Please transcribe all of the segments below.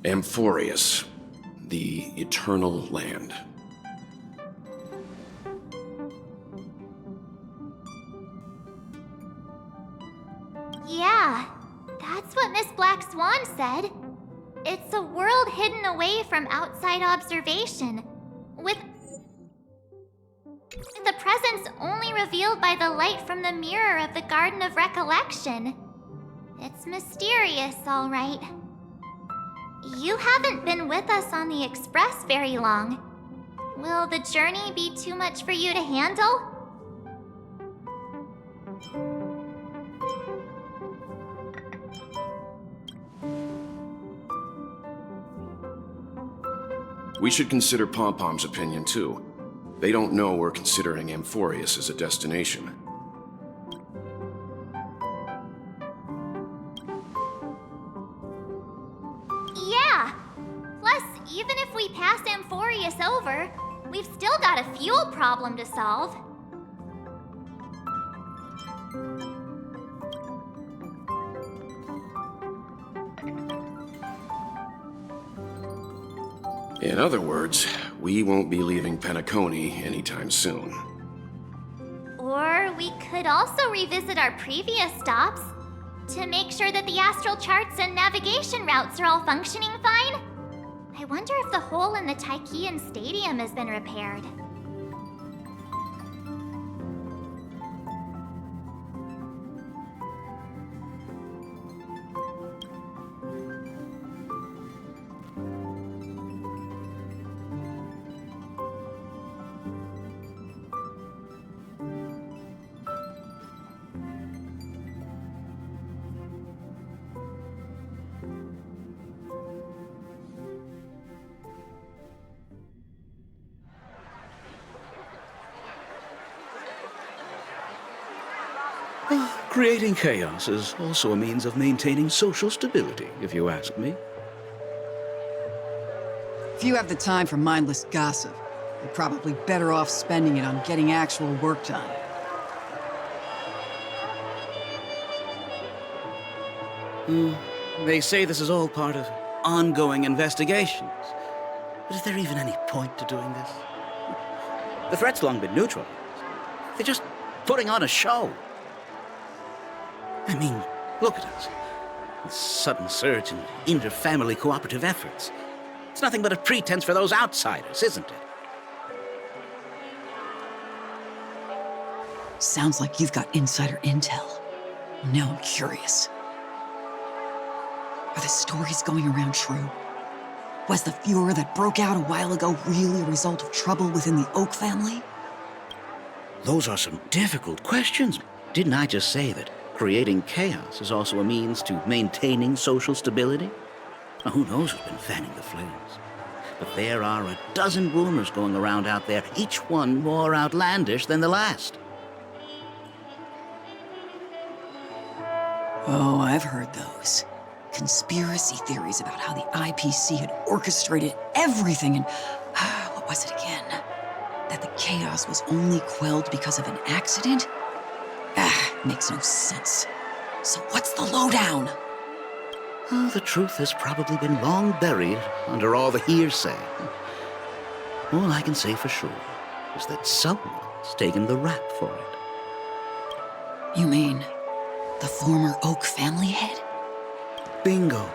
Amphorius, the Eternal Land. Yeah, that's what Miss Black Swan said. It's a world hidden away from outside observation, with the presence only revealed by the light from the mirror of the Garden of Recollection. It's mysterious, all right. You haven't been with us on the Express very long. Will the journey be too much for you to handle? We should consider Pom-Pom's opinion, too. They don't know we're considering Amphorius as a destination. Yeah! Plus, even if we pass Amphorius over, we've still got a fuel problem to solve. In other words, we won't be leaving Penacony anytime soon. Or we could also revisit our previous stops to make sure that the astral charts and navigation routes are all functioning fine. I wonder if the hole in the Tychean Stadium has been repaired. Creating chaos is also a means of maintaining social stability, if you ask me. If you have the time for mindless gossip, you're probably better off spending it on getting actual work done. They say this is all part of ongoing investigations. But is there even any point to doing this? The threat's long been neutralized. They're just putting on a show. I mean, look at us. This sudden surge in inter-family cooperative efforts. It's nothing but a pretense for those outsiders, isn't it? Sounds like you've got insider intel. Now I'm curious. Are the stories going around true? Was the furor that broke out a while ago really a result of trouble within the Oak family? Those are some difficult questions. Didn't I just say that creating chaos is also a means to maintaining social stability? Now, who knows who's been fanning the flames? But there are a dozen rumors going around out there, each one more outlandish than the last. Oh, I've heard those. Conspiracy theories about how the IPC had orchestrated everything and... what was it again? That the chaos was only quelled because of an accident? Makes no sense. So what's the lowdown? Oh, the truth has probably been long buried under all the hearsay. All I can say for sure is that someone's taken the rap for it. You mean the former Oak family head? Bingo.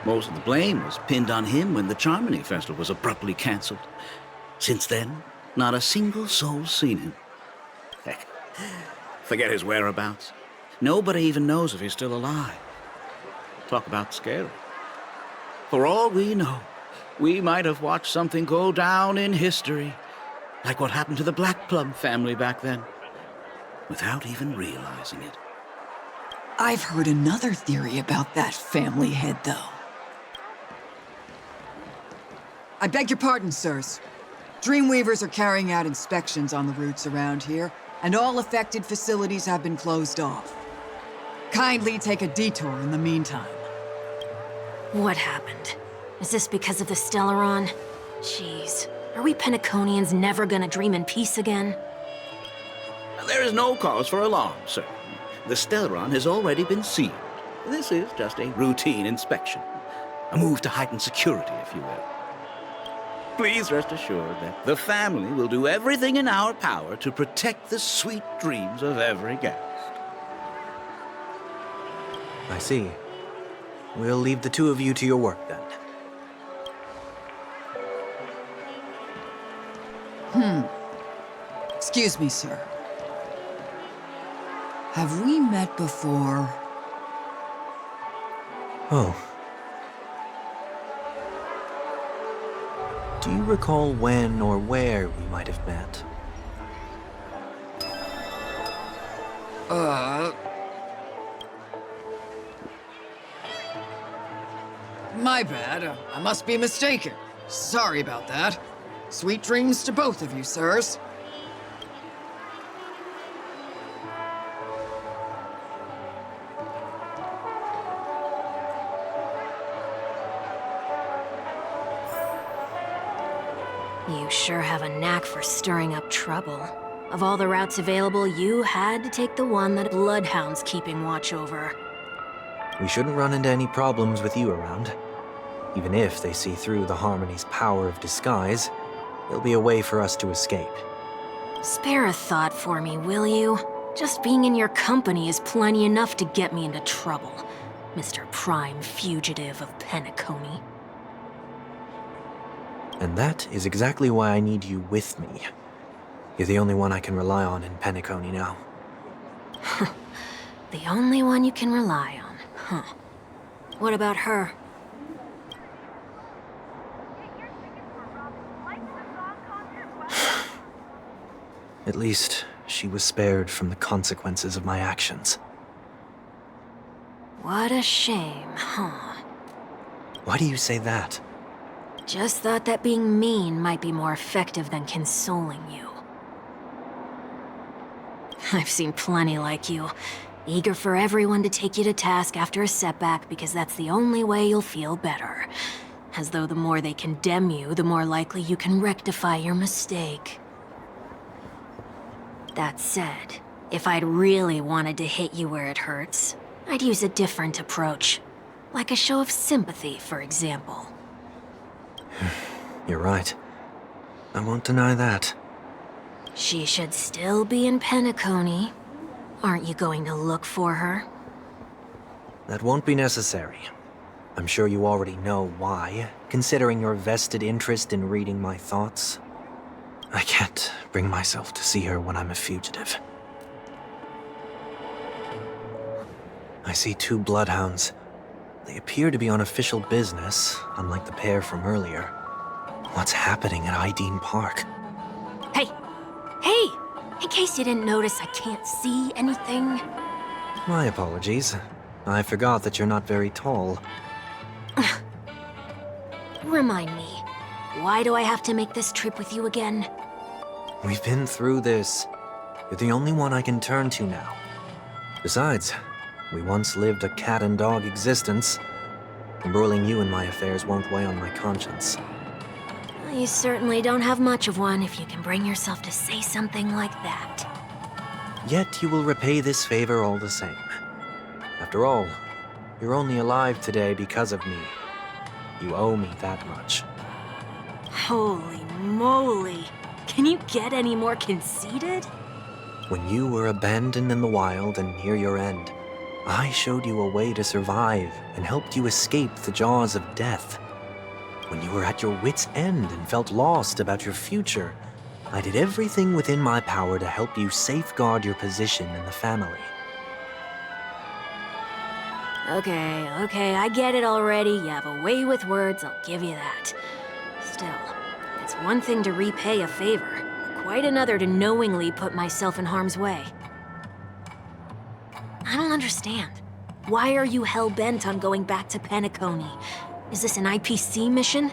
Most of the blame was pinned on him when the Charmony Festival was abruptly cancelled. Since then, not a single soul's seen him. Heck, forget his whereabouts. Nobody even knows if he's still alive. Talk about scary. For all we know, we might have watched something go down in history, like what happened to the Black Plum family back then, without even realizing it. I've heard another theory about that family head, though. I beg your pardon, sirs. Dreamweavers are carrying out inspections on the routes around here, and all affected facilities have been closed off. Kindly take a detour in the meantime. What happened? Is this because of the Stellaron? Jeez, are we Penaconians never gonna dream in peace again? There is no cause for alarm, sir. The Stellaron has already been sealed. This is just a routine inspection. A move to heighten security, if you will. Please rest assured that the family will do everything in our power to protect the sweet dreams of every guest. I see. We'll leave the two of you to your work then. Excuse me, sir. Have we met before? Oh. Do you recall when or where we might have met? My bad. I must be mistaken. Sorry about that. Sweet dreams to both of you, sirs. You sure have a knack for stirring up trouble. Of all the routes available, you had to take the one that Bloodhound's keeping watch over. We shouldn't run into any problems with you around. Even if they see through the Harmony's power of disguise, there'll be a way for us to escape. Spare a thought for me, will you? Just being in your company is plenty enough to get me into trouble, Mr. Prime Fugitive of Penacony. And that is exactly why I need you with me. You're the only one I can rely on in Penacony now. The only one you can rely on, huh? What about her? At least, she was spared from the consequences of my actions. What a shame, huh? Why do you say that? Just thought that being mean might be more effective than consoling you. I've seen plenty like you, eager for everyone to take you to task after a setback because that's the only way you'll feel better. As though the more they condemn you, the more likely you can rectify your mistake. That said, if I'd really wanted to hit you where it hurts, I'd use a different approach. Like a show of sympathy, for example. You're right. I won't deny that. She should still be in Penacony. Aren't you going to look for her? That won't be necessary. I'm sure you already know why, considering your vested interest in reading my thoughts. I can't bring myself to see her when I'm a fugitive. I see two bloodhounds. They appear to be on official business, unlike the pair from earlier. What's happening at Ideen Park? Hey! Hey! In case you didn't notice, I can't see anything. My apologies. I forgot that you're not very tall. Remind me, why do I have to make this trip with you again? We've been through this. You're the only one I can turn to now. Besides, we once lived a cat-and-dog existence. Embroiling you in my affairs won't weigh on my conscience. You certainly don't have much of one if you can bring yourself to say something like that. Yet you will repay this favor all the same. After all, you're only alive today because of me. You owe me that much. Holy moly! Can you get any more conceited? When you were abandoned in the wild and near your end, I showed you a way to survive and helped you escape the jaws of death. When you were at your wit's end and felt lost about your future, I did everything within my power to help you safeguard your position in the family. Okay, I get it already. You have a way with words, I'll give you that. Still, it's one thing to repay a favor, quite another to knowingly put myself in harm's way. I don't understand. Why are you hell-bent on going back to Penacony? Is this an IPC mission?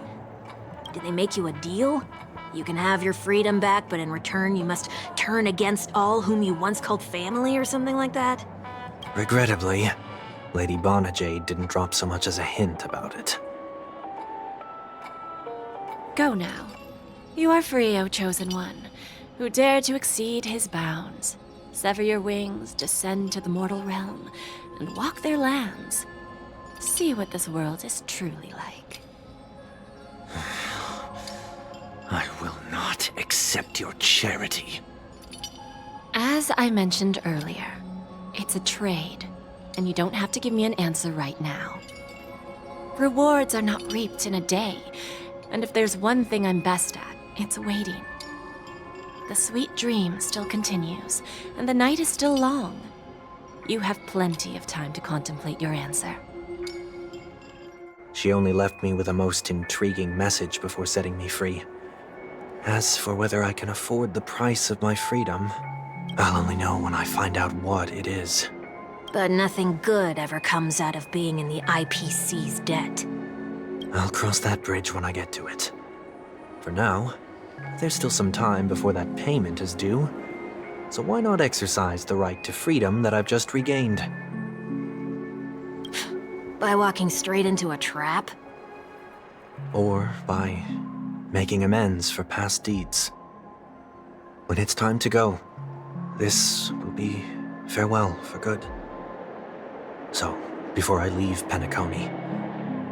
Did they make you a deal? You can have your freedom back, but in return you must turn against all whom you once called family or something like that? Regrettably, Lady Bonajade didn't drop so much as a hint about it. Go now. You are free, O Chosen One, who dare to exceed his bounds. Sever your wings, descend to the mortal realm, and walk their lands. See what this world is truly like. I will not accept your charity. As I mentioned earlier, it's a trade, and you don't have to give me an answer right now. Rewards are not reaped in a day, and if there's one thing I'm best at, it's waiting. The sweet dream still continues, and the night is still long. You have plenty of time to contemplate your answer. She only left me with a most intriguing message before setting me free. As for whether I can afford the price of my freedom, I'll only know when I find out what it is. But nothing good ever comes out of being in the IPC's debt. I'll cross that bridge when I get to it. For now, there's still some time before that payment is due, so why not exercise the right to freedom that I've just regained? By walking straight into a trap? Or by making amends for past deeds. When it's time to go, this will be farewell for good. So, before I leave Penacony,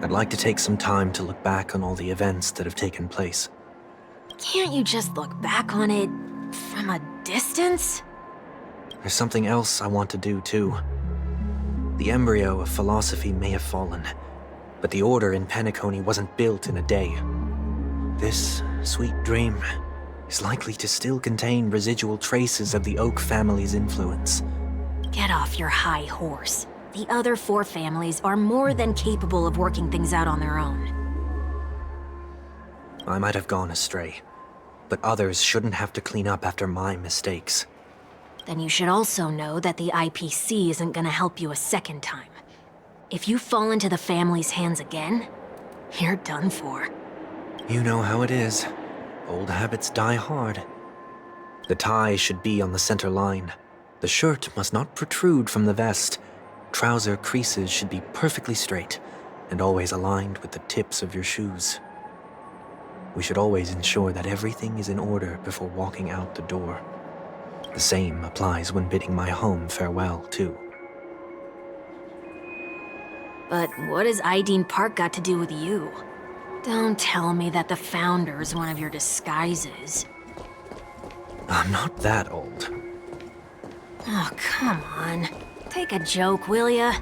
I'd like to take some time to look back on all the events that have taken place. Can't you just look back on it from a distance? There's something else I want to do, too. The embryo of philosophy may have fallen, but the order in Penacony wasn't built in a day. This sweet dream is likely to still contain residual traces of the Oak family's influence. Get off your high horse. The other 4 families are more than capable of working things out on their own. I might have gone astray, but others shouldn't have to clean up after my mistakes. Then you should also know that the IPC isn't gonna help you a second time. If you fall into the family's hands again, you're done for. You know how it is. Old habits die hard. The tie should be on the center line. The shirt must not protrude from the vest. Trouser creases should be perfectly straight and always aligned with the tips of your shoes. We should always ensure that everything is in order before walking out the door. The same applies when bidding my home farewell, too. But what has Ideen Park got to do with you? Don't tell me that the Founder's one of your disguises. I'm not that old. Oh, come on. Take a joke, will ya?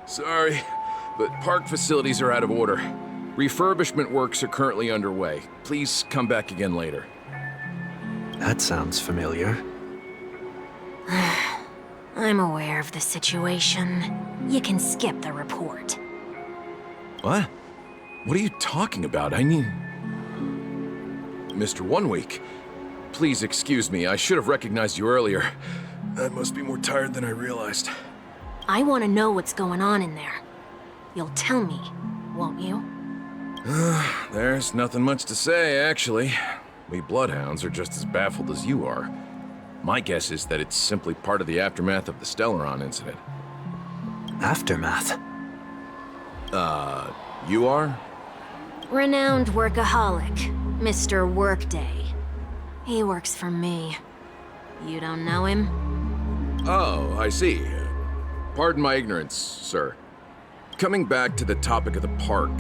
Sorry, but park facilities are out of order. Refurbishment works are currently underway. Please come back again later. That sounds familiar. I'm aware of the situation. You can skip the report. What? What are you talking about? I mean... Mr. One Week, please excuse me. I should have recognized you earlier. I must be more tired than I realized. I want to know what's going on in there. You'll tell me, won't you? There's nothing much to say, actually. We Bloodhounds are just as baffled as you are. My guess is that it's simply part of the aftermath of the Stellaron incident. Aftermath? You are? Renowned workaholic, Mr. Workday. He works for me. You don't know him? Oh, I see. Pardon my ignorance, sir. Coming back to the topic of the park,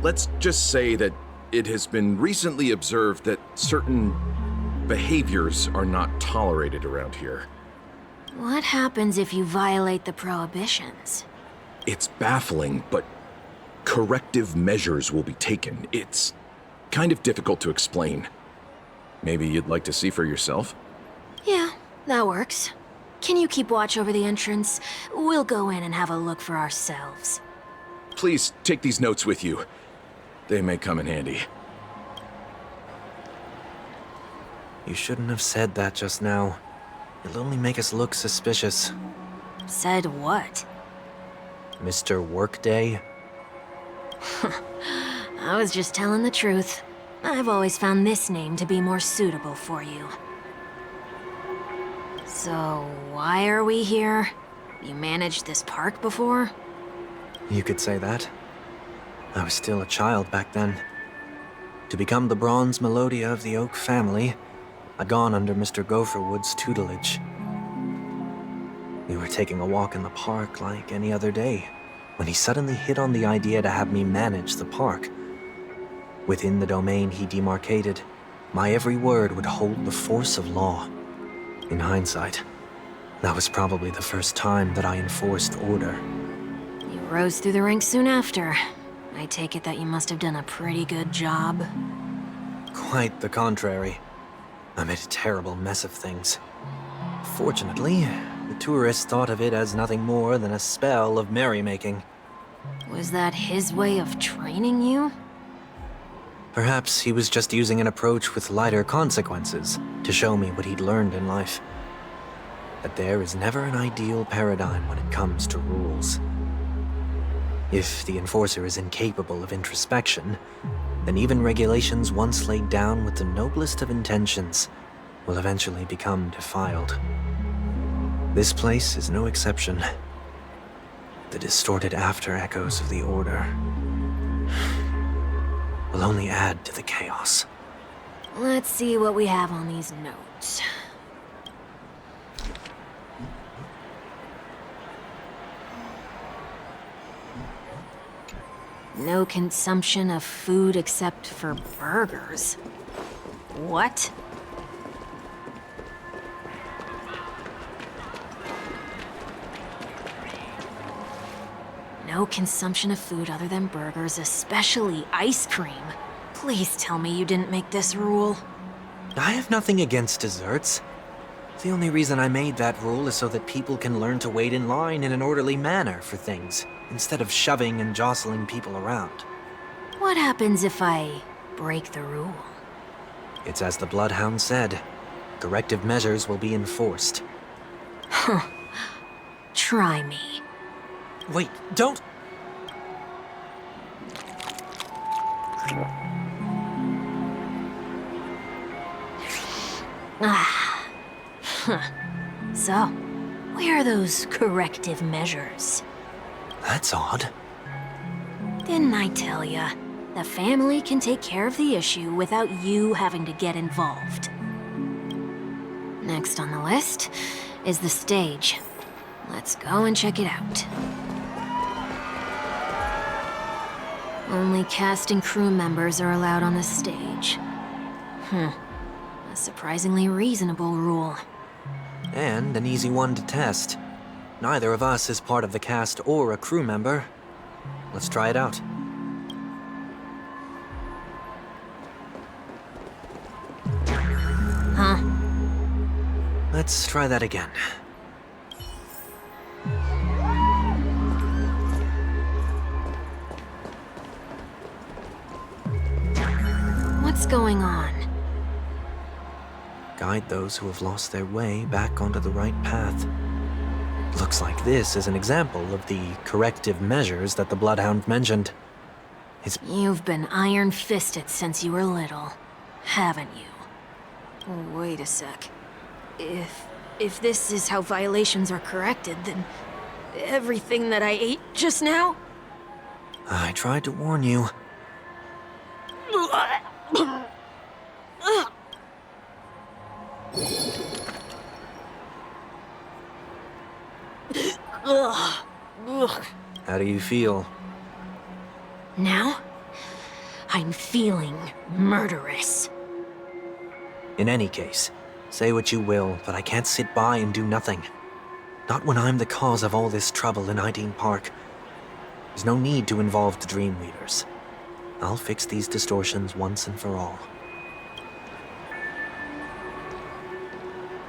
let's just say that it has been recently observed that certain behaviors are not tolerated around here. What happens if you violate the prohibitions? It's baffling, but corrective measures will be taken. It's kind of difficult to explain. Maybe you'd like to see for yourself? Yeah, that works. Can you keep watch over the entrance? We'll go in and have a look for ourselves. Please take these notes with you. They may come in handy. You shouldn't have said that just now. It'll only make us look suspicious. Said what? Mr. Workday? I was just telling the truth. I've always found this name to be more suitable for you. So, why are we here? You managed this park before? You could say that. I was still a child back then. To become the bronze Melodia of the Oak family, I'd gone under Mr. Gopherwood's tutelage. We were taking a walk in the park like any other day, when he suddenly hit on the idea to have me manage the park. Within the domain he demarcated, my every word would hold the force of law. In hindsight, that was probably the first time that I enforced order. You rose through the ranks soon after. I take it that you must have done a pretty good job. Quite the contrary. I made a terrible mess of things. Fortunately, the tourists thought of it as nothing more than a spell of merrymaking. Was that his way of training you? Perhaps he was just using an approach with lighter consequences to show me what he'd learned in life. That there is never an ideal paradigm when it comes to rules. If the enforcer is incapable of introspection, then even regulations once laid down with the noblest of intentions will eventually become defiled. This place is no exception. The distorted after-echoes of the Order will only add to the chaos. Let's see what we have on these notes. No consumption of food except for burgers. What? No consumption of food other than burgers, especially ice cream. Please tell me you didn't make this rule. I have nothing against desserts. The only reason I made that rule is so that people can learn to wait in line in an orderly manner for things, instead of shoving and jostling people around. What happens if I break the rule? It's as the Bloodhound said. Corrective measures will be enforced. Try me. Wait, don't! So, where are those corrective measures? That's odd. Didn't I tell ya? The family can take care of the issue without you having to get involved. Next on the list is the stage. Let's go and check it out. Only cast and crew members are allowed on the stage. A surprisingly reasonable rule. And an easy one to test. Neither of us is part of the cast or a crew member. Let's try it out. Huh? Let's try that again. What's going on? Guide those who have lost their way back onto the right path. Looks like this is an example of the corrective measures that the Bloodhound mentioned. You've been iron-fisted since you were little, haven't you? Wait a sec. If this is how violations are corrected, then everything that I ate just now? I tried to warn you. How do you feel? Now? I'm feeling murderous. In any case, say what you will, but I can't sit by and do nothing. Not when I'm the cause of all this trouble in Ideen Park. There's no need to involve the Dream Leaders. I'll fix these distortions once and for all.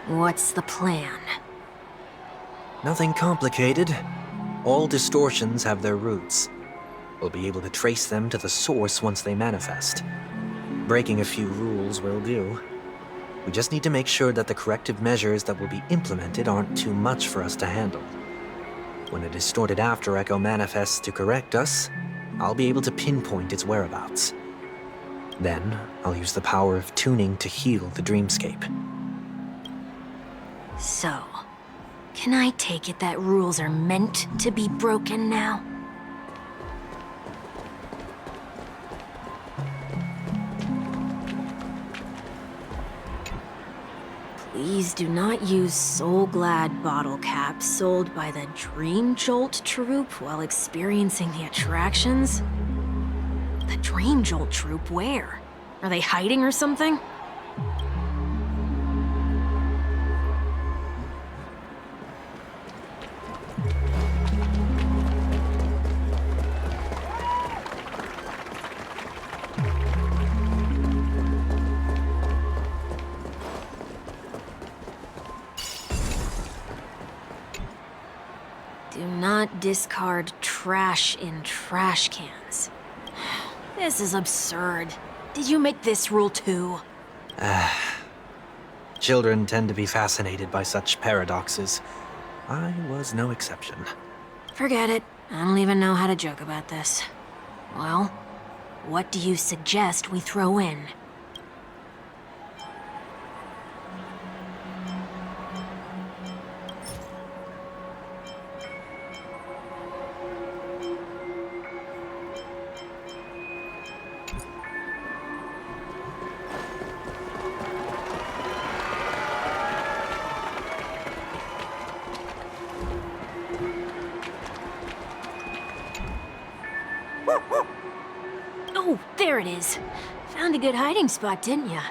What's the plan? Nothing complicated. All distortions have their roots. We'll be able to trace them to the source once they manifest. Breaking a few rules will do. We just need to make sure that the corrective measures that will be implemented aren't too much for us to handle. When a distorted after-echo manifests to correct us, I'll be able to pinpoint its whereabouts. Then, I'll use the power of tuning to heal the dreamscape. So, can I take it that rules are meant to be broken now? Please do not use Soul Glad bottle caps sold by the Dream Jolt troupe while experiencing the attractions. The Dream Jolt troupe? Where? Are they hiding or something? Do not discard trash in trash cans. This is absurd. Did you make this rule too? Children tend to be fascinated by such paradoxes. I was no exception. Forget it. I don't even know how to joke about this. Well, what do you suggest we throw in? Oh, there it is. Found a good hiding spot, didn't ya?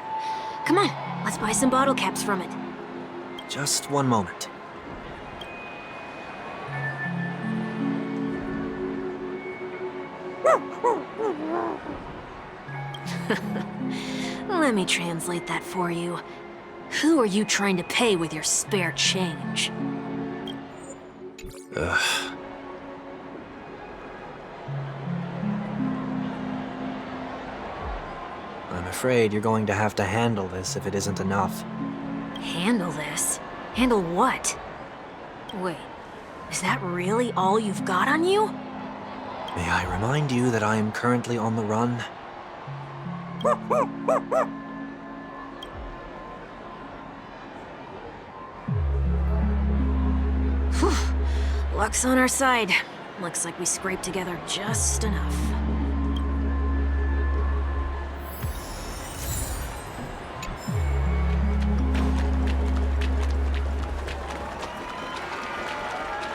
Come on, let's buy some bottle caps from it. Just one moment. Let me translate that for you. Who are you trying to pay with your spare change? Ugh. I'm afraid you're going to have to handle this if it isn't enough. Handle this? Handle what? Wait, is that really all you've got on you? May I remind you that I am currently on the run? Whew. Luck's on our side. Looks like we scraped together just enough.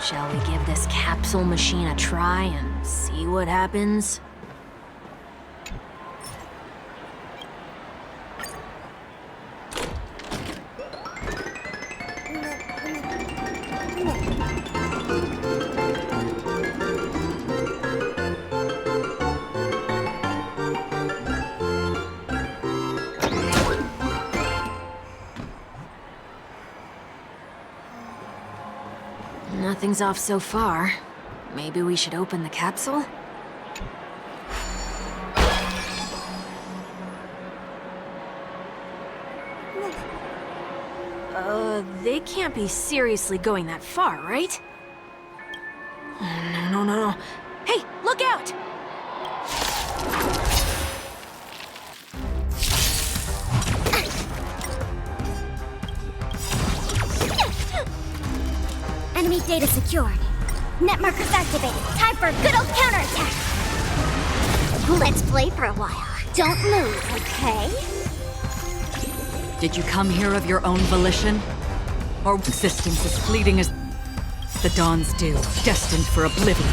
Shall we give this capsule machine a try and see what happens? Nothing's off so far. Maybe we should open the capsule? They can't be seriously going that far, right? Oh, no. Hey, look out! Enemy data secured. Net markers activated. Time for a good old counterattack. Let's play for a while. Don't move, okay? Did you come here of your own volition? Or existence as fleeting as the dawn's dew, destined for oblivion?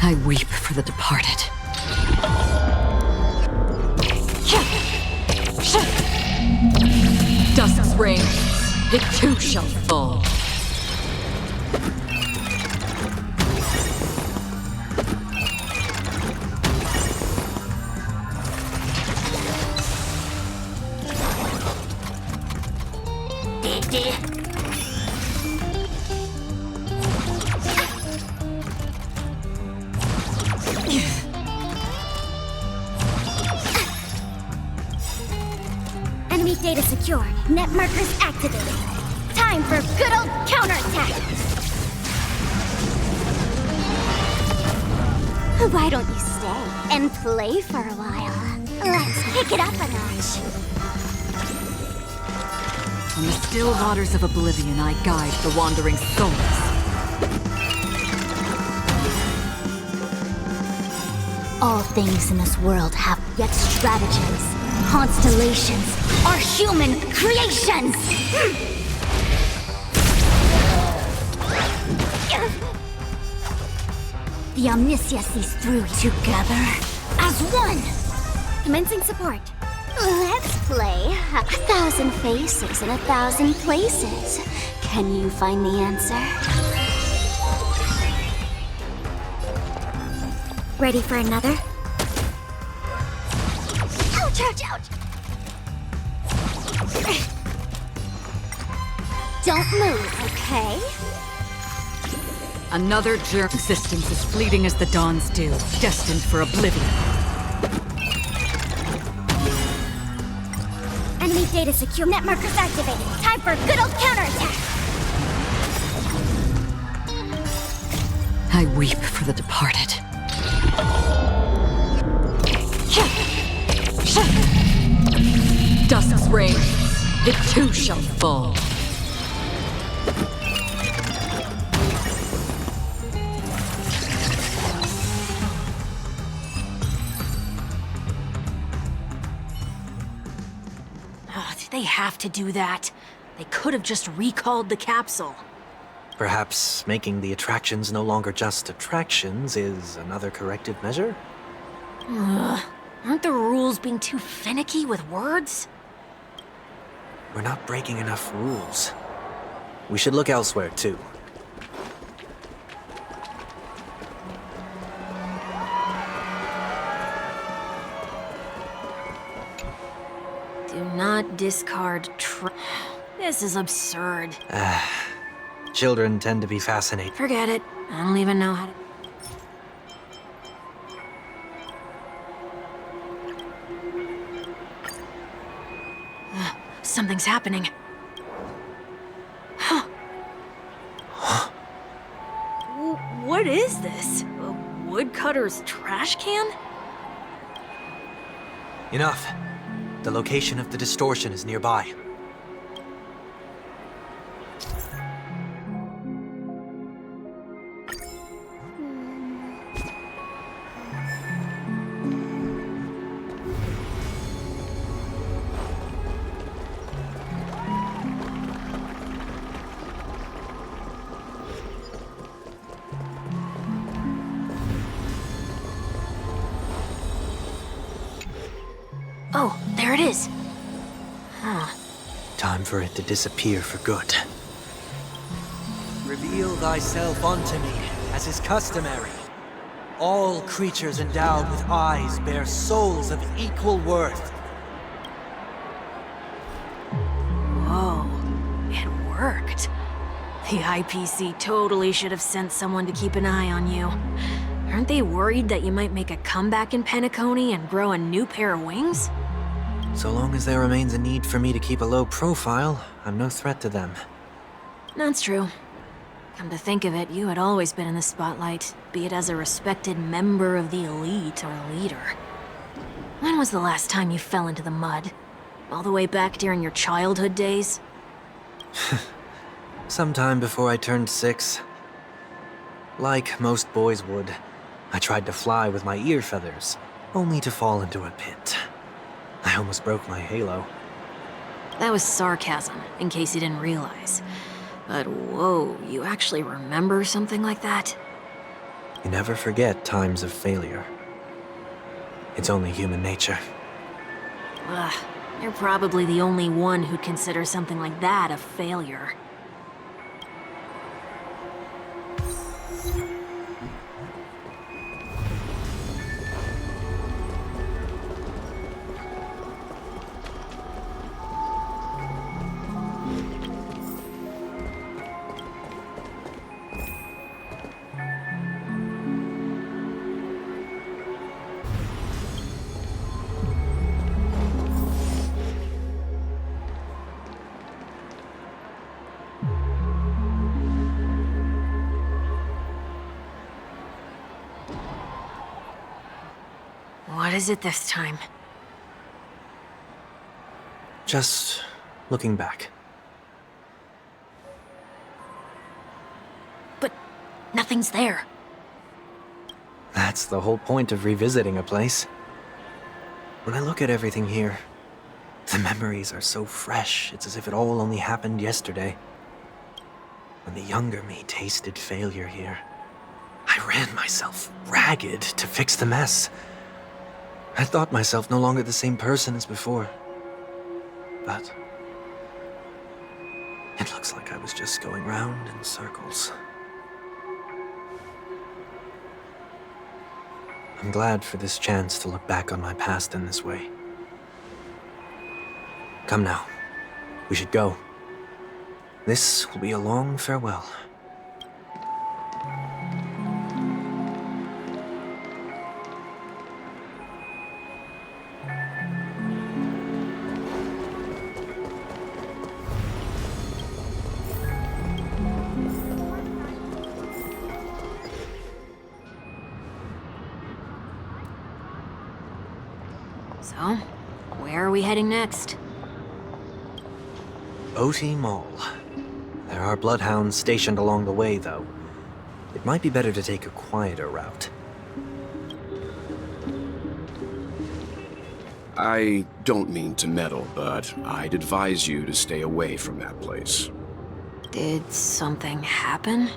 I weep for the departed. Dusk's reign, it too shall fall. Enemy data secured. Net markers activated. Time for a good old counterattack. Why don't you stay and play for a while? Let's kick it up a notch. On the still waters of oblivion, I guide the wandering souls. All things in this world have yet stratagems. constellations are human creations! The Omniscia sees through together as one! Commencing support. Let's play 1,000 faces in 1,000 places. Can you find the answer? Ready for another? Ouch, ouch, ouch! Don't move, okay? Another germ existence as fleeting as the dawns do, destined for oblivion. Enemy data secure. Net markers activated. Time for a good old counterattack. I weep for the departed. Dusk's reign, it too shall fall. Did they have to do that? They could have just recalled the capsule. Perhaps making the attractions no longer just attractions is another corrective measure? Aren't the rules being too finicky with words? We're not breaking enough rules. We should look elsewhere, too. Do not discard This is absurd. Children tend to be fascinated. Forget it. I don't even know how to... Something's happening. Huh. What is this? A woodcutter's trash can? Enough. The location of the distortion is nearby. Oh, there it is. Huh. Time for it to disappear for good. Reveal thyself unto me, as is customary. All creatures endowed with eyes bear souls of equal worth. Whoa, it worked. The IPC totally should have sent someone to keep an eye on you. Aren't they worried that you might make a comeback in Penacony and grow a new pair of wings? So long as there remains a need for me to keep a low profile, I'm no threat to them. That's true. Come to think of it, you had always been in the spotlight, be it as a respected member of the elite or leader. When was the last time you fell into the mud? All the way back during your childhood days? Sometime before I turned 6. Like most boys would, I tried to fly with my ear feathers, only to fall into a pit. I almost broke my halo. That was sarcasm, in case you didn't realize. But whoa, you actually remember something like that? You never forget times of failure. It's only human nature. Ugh, you're probably the only one who'd consider something like that a failure. What is it this time? Just looking back. But nothing's there. That's the whole point of revisiting a place. When I look at everything here, The memories are so fresh, it's as if it all only happened yesterday. When the younger me tasted failure here, I ran myself ragged to fix the mess. I thought myself no longer the same person as before. But it looks like I was just going round in circles. I'm glad for this chance to look back on my past in this way. Come now, we should go. This will be a long farewell. So, where are we heading next? OT Mall. There are bloodhounds stationed along the way, though. It might be better to take a quieter route. I don't mean to meddle, but I'd advise you to stay away from that place. Did something happen?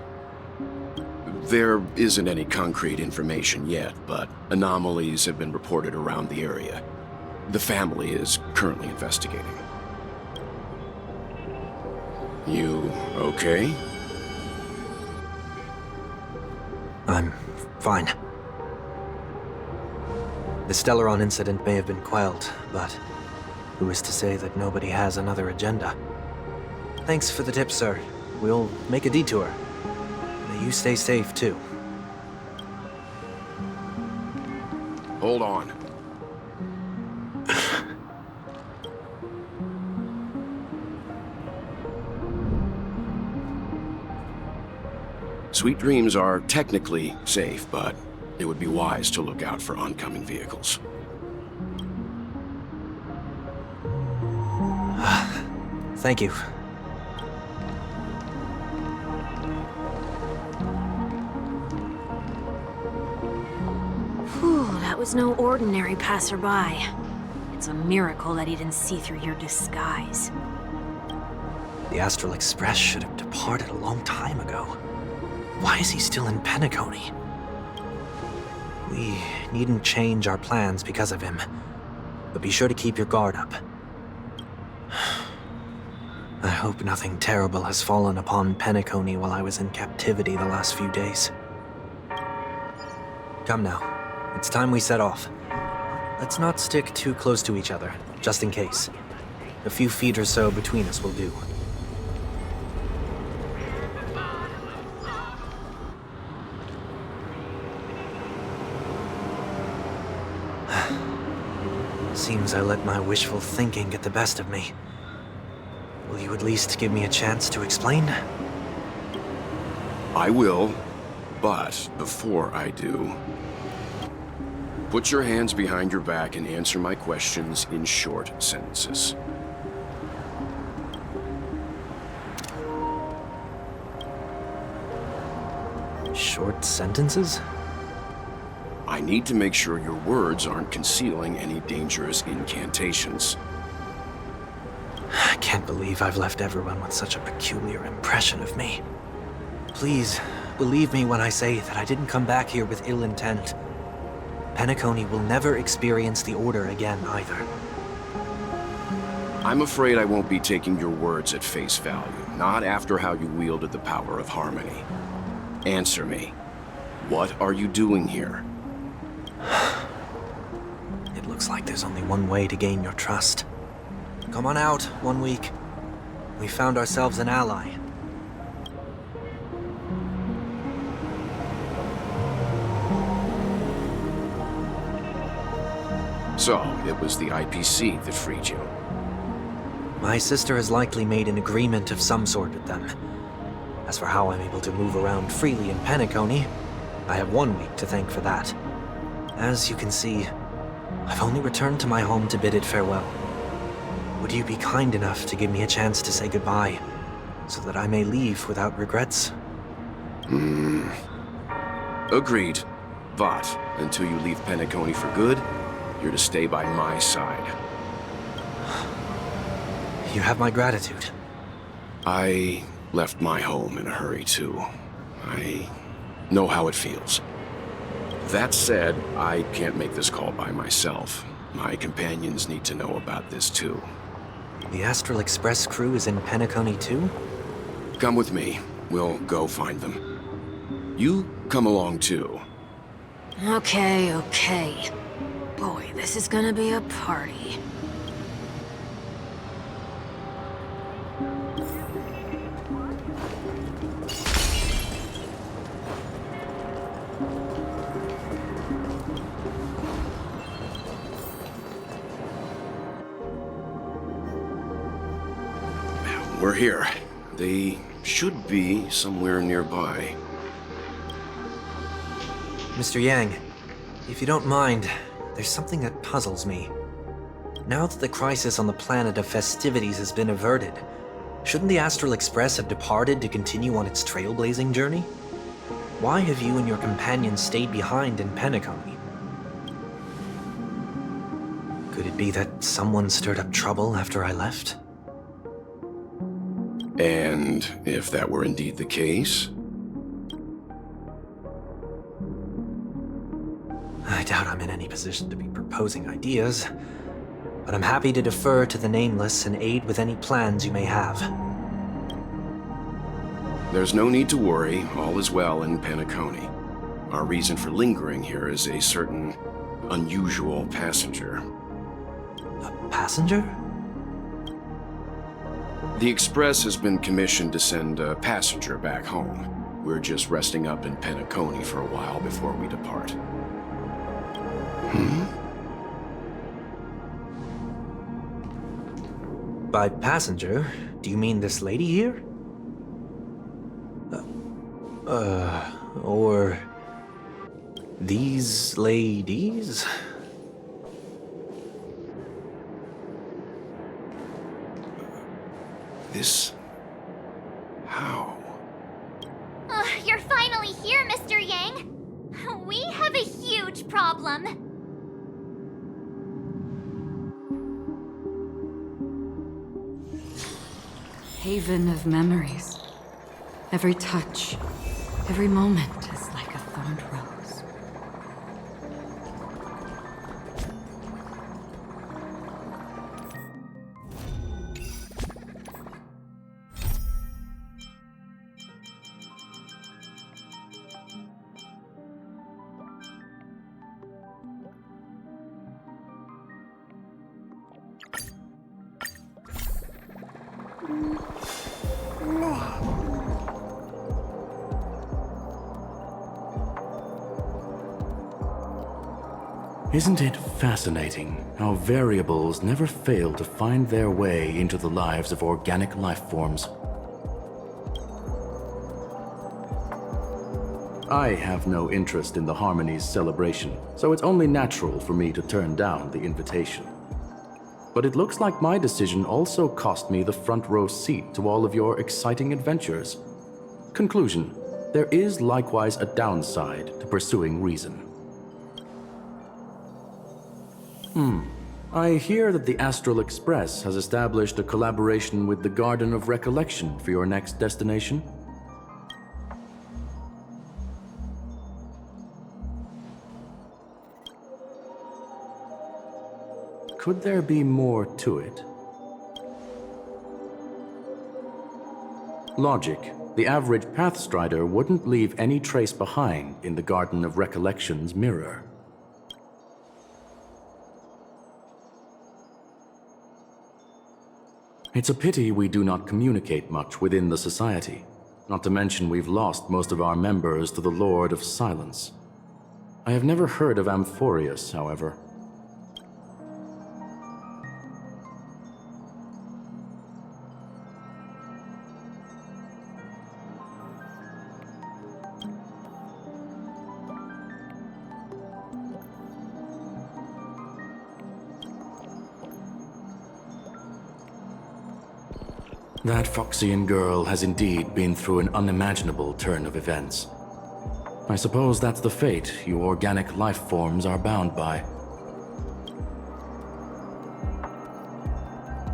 There isn't any concrete information yet, but anomalies have been reported around the area. The family is currently investigating. You okay? I'm fine. The Stellaron incident may have been quelled, but who is to say that nobody has another agenda? Thanks for the tip, sir. We'll make a detour. May you stay safe, too. Hold on. Sweet Dreams are technically safe, but it would be wise to look out for oncoming vehicles. Thank you. Whew, that was no ordinary passerby. It's a miracle that he didn't see through your disguise. The Astral Express should have departed a long time ago. Why is he still in Penacony? We needn't change our plans because of him, but be sure to keep your guard up. I hope nothing terrible has fallen upon Penacony while I was in captivity the last few days. Come now, it's time we set off. Let's not stick too close to each other, just in case. A few feet or so between us will do. Seems I let my wishful thinking get the best of me. Will you at least give me a chance to explain? I will, but before I do, put your hands behind your back and answer my questions in short sentences. Short sentences? I need to make sure your words aren't concealing any dangerous incantations. I can't believe I've left everyone with such a peculiar impression of me. Please, believe me when I say that I didn't come back here with ill intent. Penacony will never experience the Order again, either. I'm afraid I won't be taking your words at face value, not after how you wielded the power of harmony. Answer me. What are you doing here? It looks like there's only one way to gain your trust. Come on out, 1 week. We found ourselves an ally. So, it was the IPC that freed you. My sister has likely made an agreement of some sort with them. As for how I'm able to move around freely in Penacony, I have 1 week to thank for that. As you can see, I've only returned to my home to bid it farewell. Would you be kind enough to give me a chance to say goodbye, so that I may leave without regrets? Agreed. But, until you leave Penacony for good, you're to stay by my side. You have my gratitude. I left my home in a hurry, too. I know how it feels. That said, I can't make this call by myself. My companions need to know about this, too. The Astral Express crew is in Penacony too? Come with me. We'll go find them. You come along, too. Okay, okay. Boy, this is gonna be a party. We're here. They should be somewhere nearby. Mr. Yang, if you don't mind, there's something that puzzles me. Now that the crisis on the planet of festivities has been averted, shouldn't the Astral Express have departed to continue on its trailblazing journey? Why have you and your companions stayed behind in Penacony? Could it be that someone stirred up trouble after I left? And if that were indeed the case? I doubt I'm in any position to be proposing ideas, but I'm happy to defer to the Nameless and aid with any plans you may have. There's no need to worry. All is well in Penacony. Our reason for lingering here is a certain unusual passenger. A passenger? The Express has been commissioned to send a passenger back home. We're just resting up in Penacony for a while before we depart. By passenger, do you mean this lady here? Or these ladies? This... how? You're finally here, Mr. Yang. We have a huge problem. Haven of memories. Every touch, every moment is like a thorned rose. Isn't it fascinating how variables never fail to find their way into the lives of organic life forms? I have no interest in the Harmony's celebration, so it's only natural for me to turn down the invitation. But it looks like my decision also cost me the front row seat to all of your exciting adventures. Conclusion: there is likewise a downside to pursuing reason. I hear that the Astral Express has established a collaboration with the Garden of Recollection for your next destination. Could there be more to it? Logic. The average Pathstrider wouldn't leave any trace behind in the Garden of Recollection's mirror. It's a pity we do not communicate much within the society. Not to mention we've lost most of our members to the Lord of Silence. I have never heard of Amphorius, however. That Foxian girl has indeed been through an unimaginable turn of events. I suppose that's the fate you organic life forms are bound by.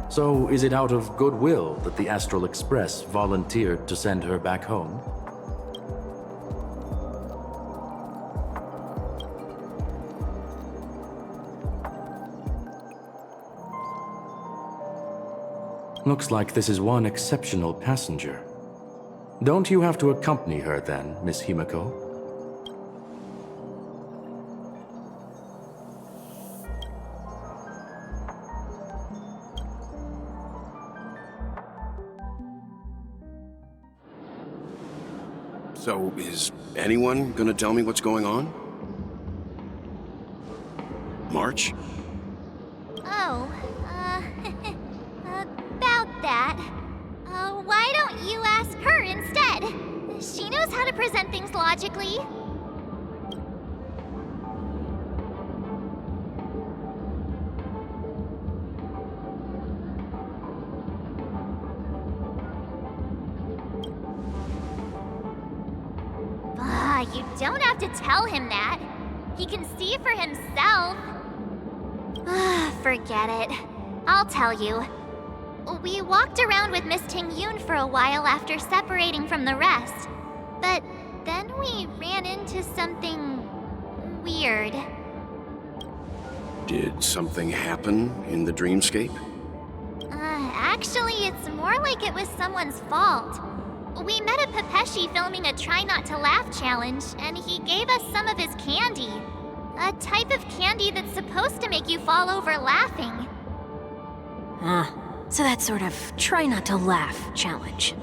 So is it out of goodwill that the Astral Express volunteered to send her back home? Looks like this is one exceptional passenger. Don't you have to accompany her then, Miss Himiko? So, is anyone gonna tell me what's going on? March? Oh, about that. Why don't you ask her instead? She knows how to present things logically. You don't have to tell him that. He can see for himself. Forget it. I'll tell you. We walked around with Miss Ting-Yoon for a while after separating from the rest. But then we ran into something weird. Did something happen in the dreamscape? Actually, it's more like it was someone's fault. We met a Pepeshi filming a Try Not to Laugh challenge, and he gave us some of his candy. A type of candy that's supposed to make you fall over laughing. So that sort of try not to laugh challenge.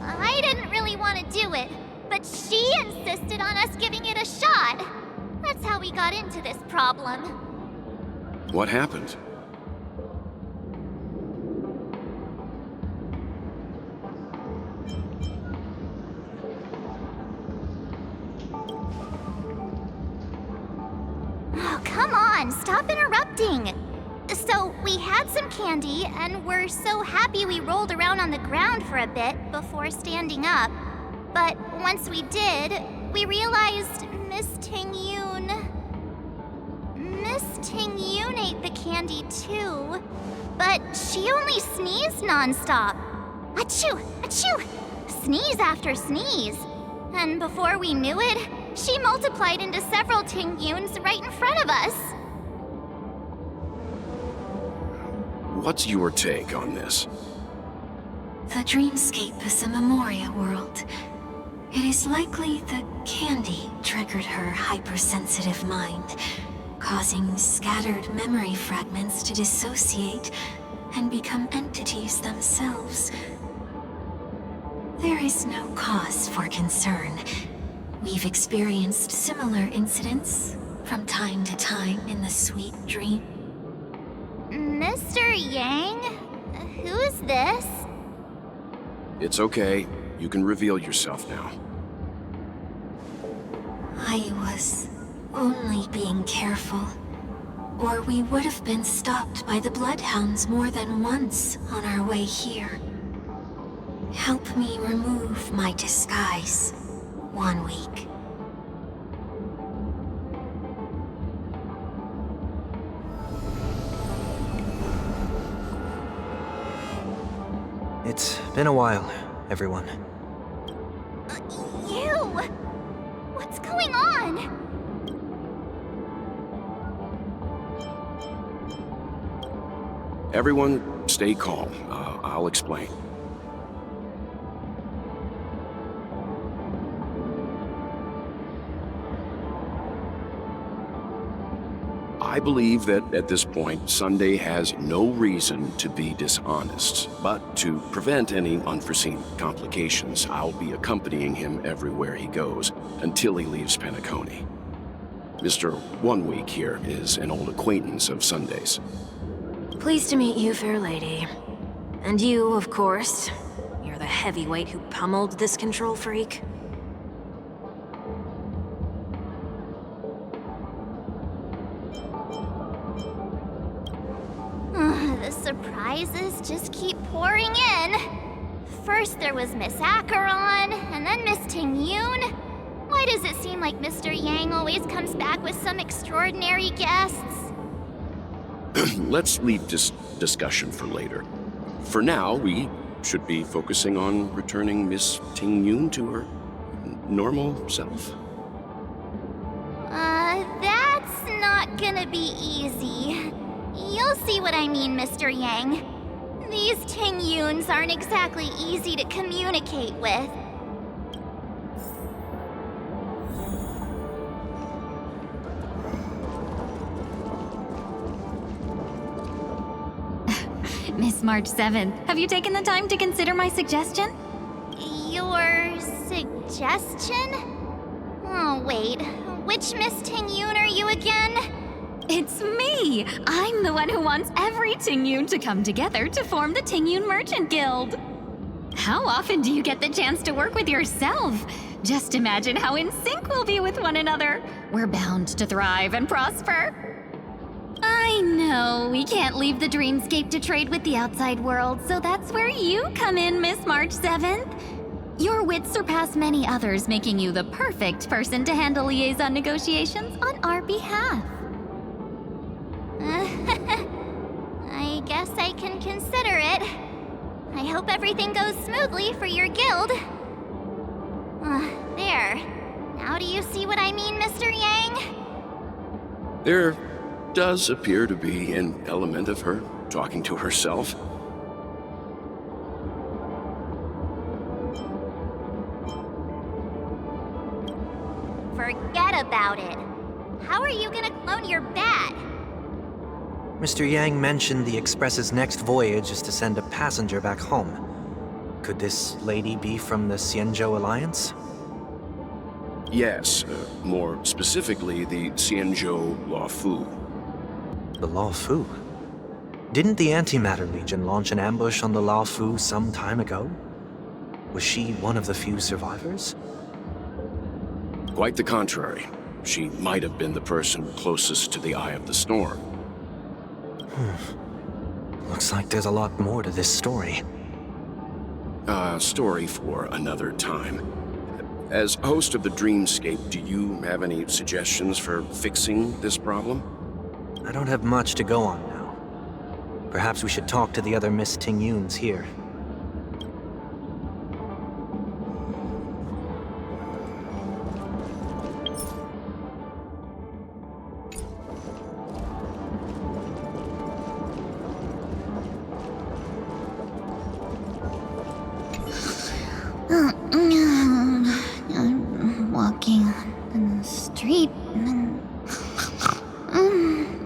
I didn't really want to do it, but she insisted on us giving it a shot. That's how we got into this problem. What happened? Oh, come on, stop interrupting. So, we had some candy, and we're so happy we rolled around on the ground for a bit before standing up. But once we did, we realized Miss Ting-Yoon ate the candy too, but she only sneezed nonstop. Achoo! Achoo! Sneeze after sneeze. And before we knew it, she multiplied into several Ting-Yoons right in front of us. What's your take on this? The dreamscape is a Memoria world. It is likely the candy triggered her hypersensitive mind, causing scattered memory fragments to dissociate and become entities themselves. There is no cause for concern. We've experienced similar incidents from time to time in the sweet dream. Mr. Yang? Who's this? It's okay. You can reveal yourself now. I was only being careful, or we would have been stopped by the Bloodhounds more than once on our way here. Help me remove my disguise. 1 week. It's been a while, everyone. You! What's going on? Everyone, stay calm. I'll explain. I believe that at this point, Sunday has no reason to be dishonest. But to prevent any unforeseen complications, I'll be accompanying him everywhere he goes until he leaves Penacony. Mr. 1 Week here is an old acquaintance of Sunday's. Pleased to meet you, fair lady. And you, of course. You're the heavyweight who pummeled this control freak. The surprises just keep pouring in. First there was Miss Acheron, and then Miss Ting-Yoon. Why does it seem like Mr. Yang always comes back with some extraordinary guests? let's leave this discussion for later. For now, we should be focusing on returning Miss Ting Yun to her normal self. That's not gonna be easy. You'll see what I mean, Mr. Yang. These Ting Yuns aren't exactly easy to communicate with. Miss March 7th, have you taken the time to consider my suggestion? Your suggestion? Oh, wait. Which Miss Ting Yun are you again? It's me! I'm the one who wants every Ting Yun to come together to form the Ting Yun Merchant Guild. How often do you get the chance to work with yourself? Just imagine how in sync we'll be with one another. We're bound to thrive and prosper. I know, we can't leave the dreamscape to trade with the outside world, so that's where you come in, Miss March 7th. Your wits surpass many others, making you the perfect person to handle liaison negotiations on our behalf. I guess I can consider it. I hope everything goes smoothly for your guild. There. Now do you see what I mean, Mr. Yang? There does appear to be an element of her talking to herself. Forget about it. How are you gonna clone your bat? Mr. Yang mentioned the Express's next voyage is to send a passenger back home. Could this lady be from the Xianzhou Alliance? Yes, more specifically, the Xianzhou Luofu. The Luofu? Didn't the Antimatter Legion launch an ambush on the Luofu some time ago? Was she one of the few survivors? Quite the contrary. She might have been the person closest to the eye of the storm. Looks like there's a lot more to this story. Story for another time. As host of the Dreamscape, do you have any suggestions for fixing this problem? I don't have much to go on now. Perhaps we should talk to the other Miss Ting Yuns here. I'm walking on the street and...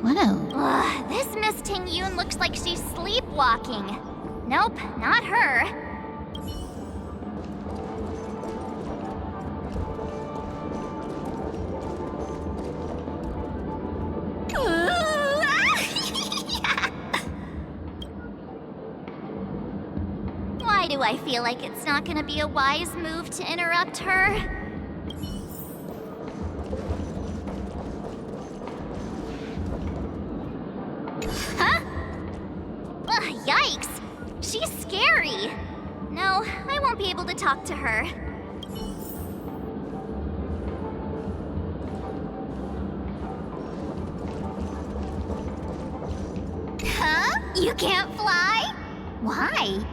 What this Miss Ting Yun looks like she's sleepwalking. Nope, not her. Why do I feel like it's not gonna be a wise move to interrupt her? Huh? Ugh, yikes! She's scary! No, I won't be able to talk to her. Huh? You can't fly? Why?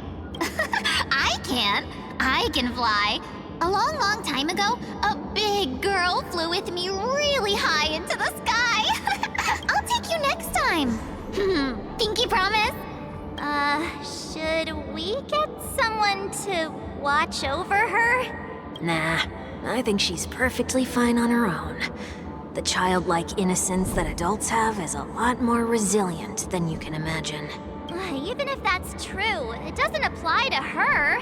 I can't. I can fly. A long, long time ago, a big girl flew with me really high into the sky. I'll take you next time. Pinky promise? Should we get someone to watch over her? Nah, I think she's perfectly fine on her own. The childlike innocence that adults have is a lot more resilient than you can imagine. Even if that's true, it doesn't apply to her.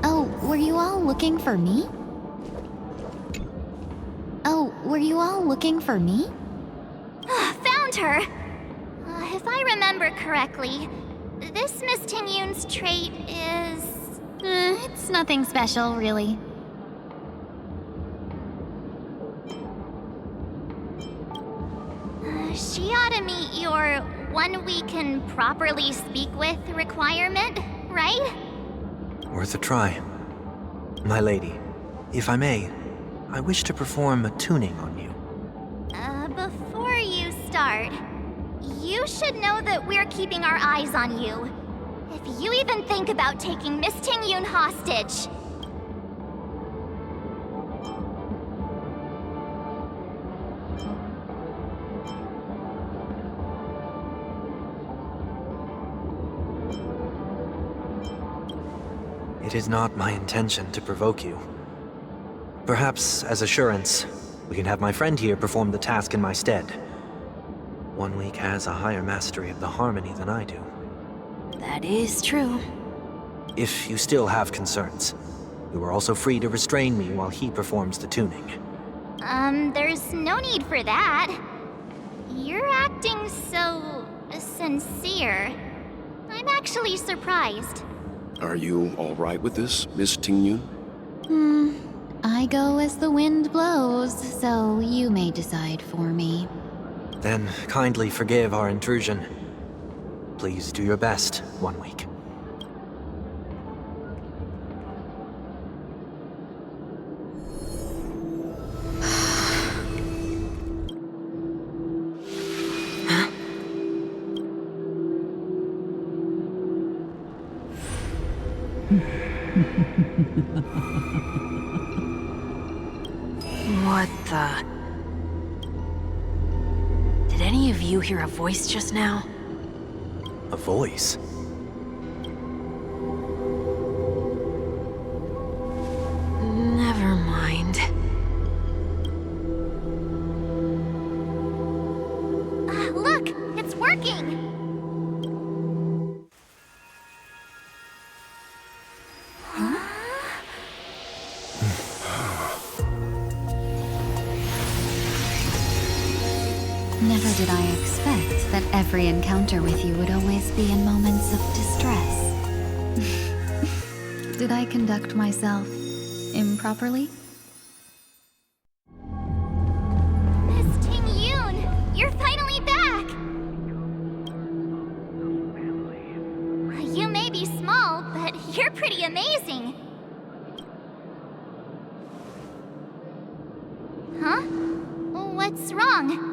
Oh, were you all looking for me? Found her! If I remember correctly, this Miss Ting Yun's trait is... It's nothing special, really. She ought to meet your one we can properly speak with requirement, right? Worth a try. My lady, if I may, I wish to perform a tuning on you. Before you start, you should know that we're keeping our eyes on you. If you even think about taking Miss Ting-Yun hostage... It is not my intention to provoke you. Perhaps, as assurance, we can have my friend here perform the task in my stead. 1 week has a higher mastery of the harmony than I do. That is true. If you still have concerns, you are also free to restrain me while he performs the tuning. There's no need for that. You're acting so... sincere. I'm actually surprised. Are you all right with this, Miss Ting-Yun? I go as the wind blows, so you may decide for me. Then kindly forgive our intrusion. Please do your best, 1 week. What the... Did any of you hear a voice just now? A voice? Never mind. Look! It's working! Never did I expect that every encounter with you would always be in moments of distress. Did I conduct myself improperly? Miss Ting-Yun! You're finally back! You may be small, but you're pretty amazing. Huh? What's wrong?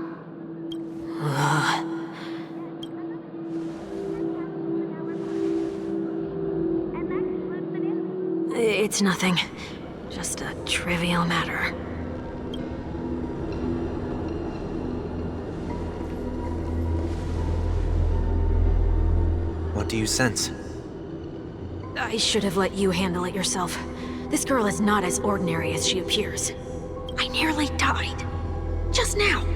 It's nothing. Just a trivial matter. What do you sense? I should have let you handle it yourself. This girl is not as ordinary as she appears. I nearly died. Just now.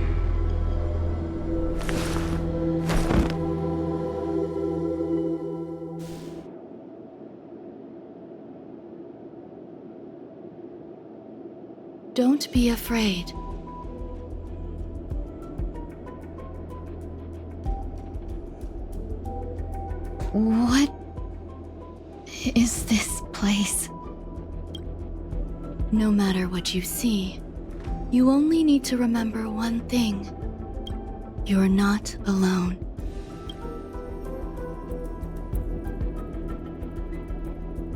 Don't be afraid. What is this place? No matter what you see, you only need to remember one thing. You're not alone.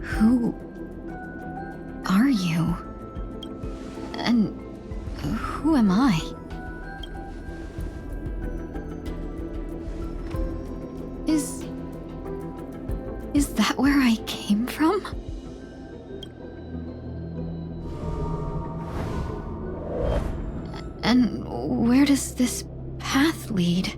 Who are you? And who am I? Is that where I came from? And where does this path lead?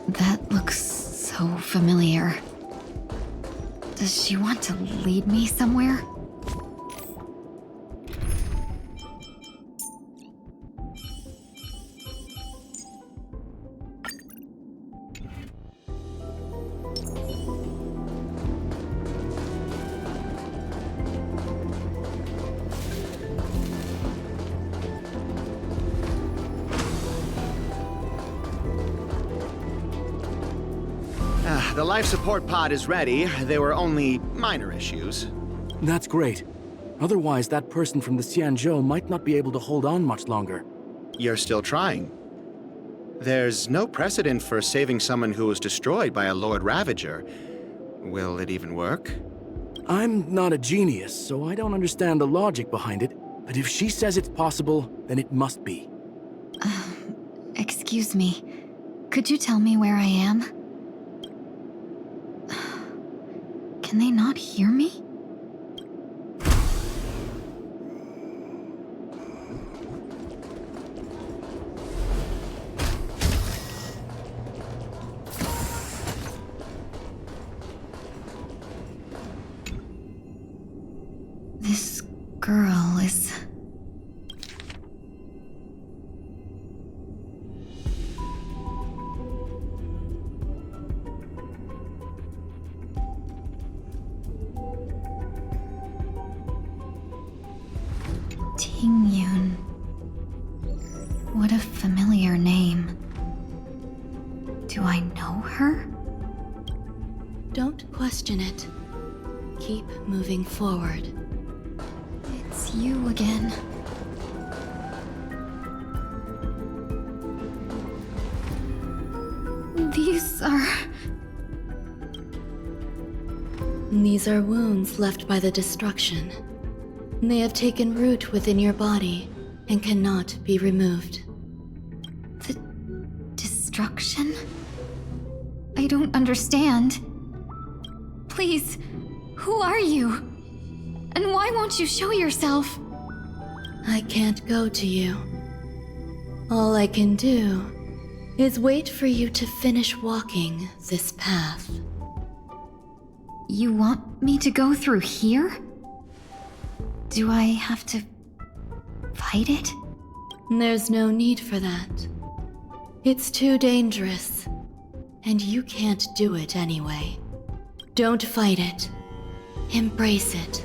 That looks so familiar. Does she want to lead me somewhere? The life support pod is ready. There were only minor issues. That's great. Otherwise, that person from the Xianzhou might not be able to hold on much longer. You're still trying. There's no precedent for saving someone who was destroyed by a Lord Ravager. Will it even work? I'm not a genius, so I don't understand the logic behind it, but if she says it's possible, then it must be. Excuse me. Could you tell me where I am? Can they not hear me? This girl is... Tingyun. What a familiar name. Do I know her? Don't question it. Keep moving forward. It's you again. These are wounds left by the destruction. They have taken root within your body and cannot be removed. The destruction? I don't understand. Please, who are you? And why won't you show yourself? I can't go to you. All I can do is wait for you to finish walking this path. You want me to go through here? Do I have to fight it? There's no need for that. It's too dangerous, and you can't do it anyway. Don't fight it. Embrace it.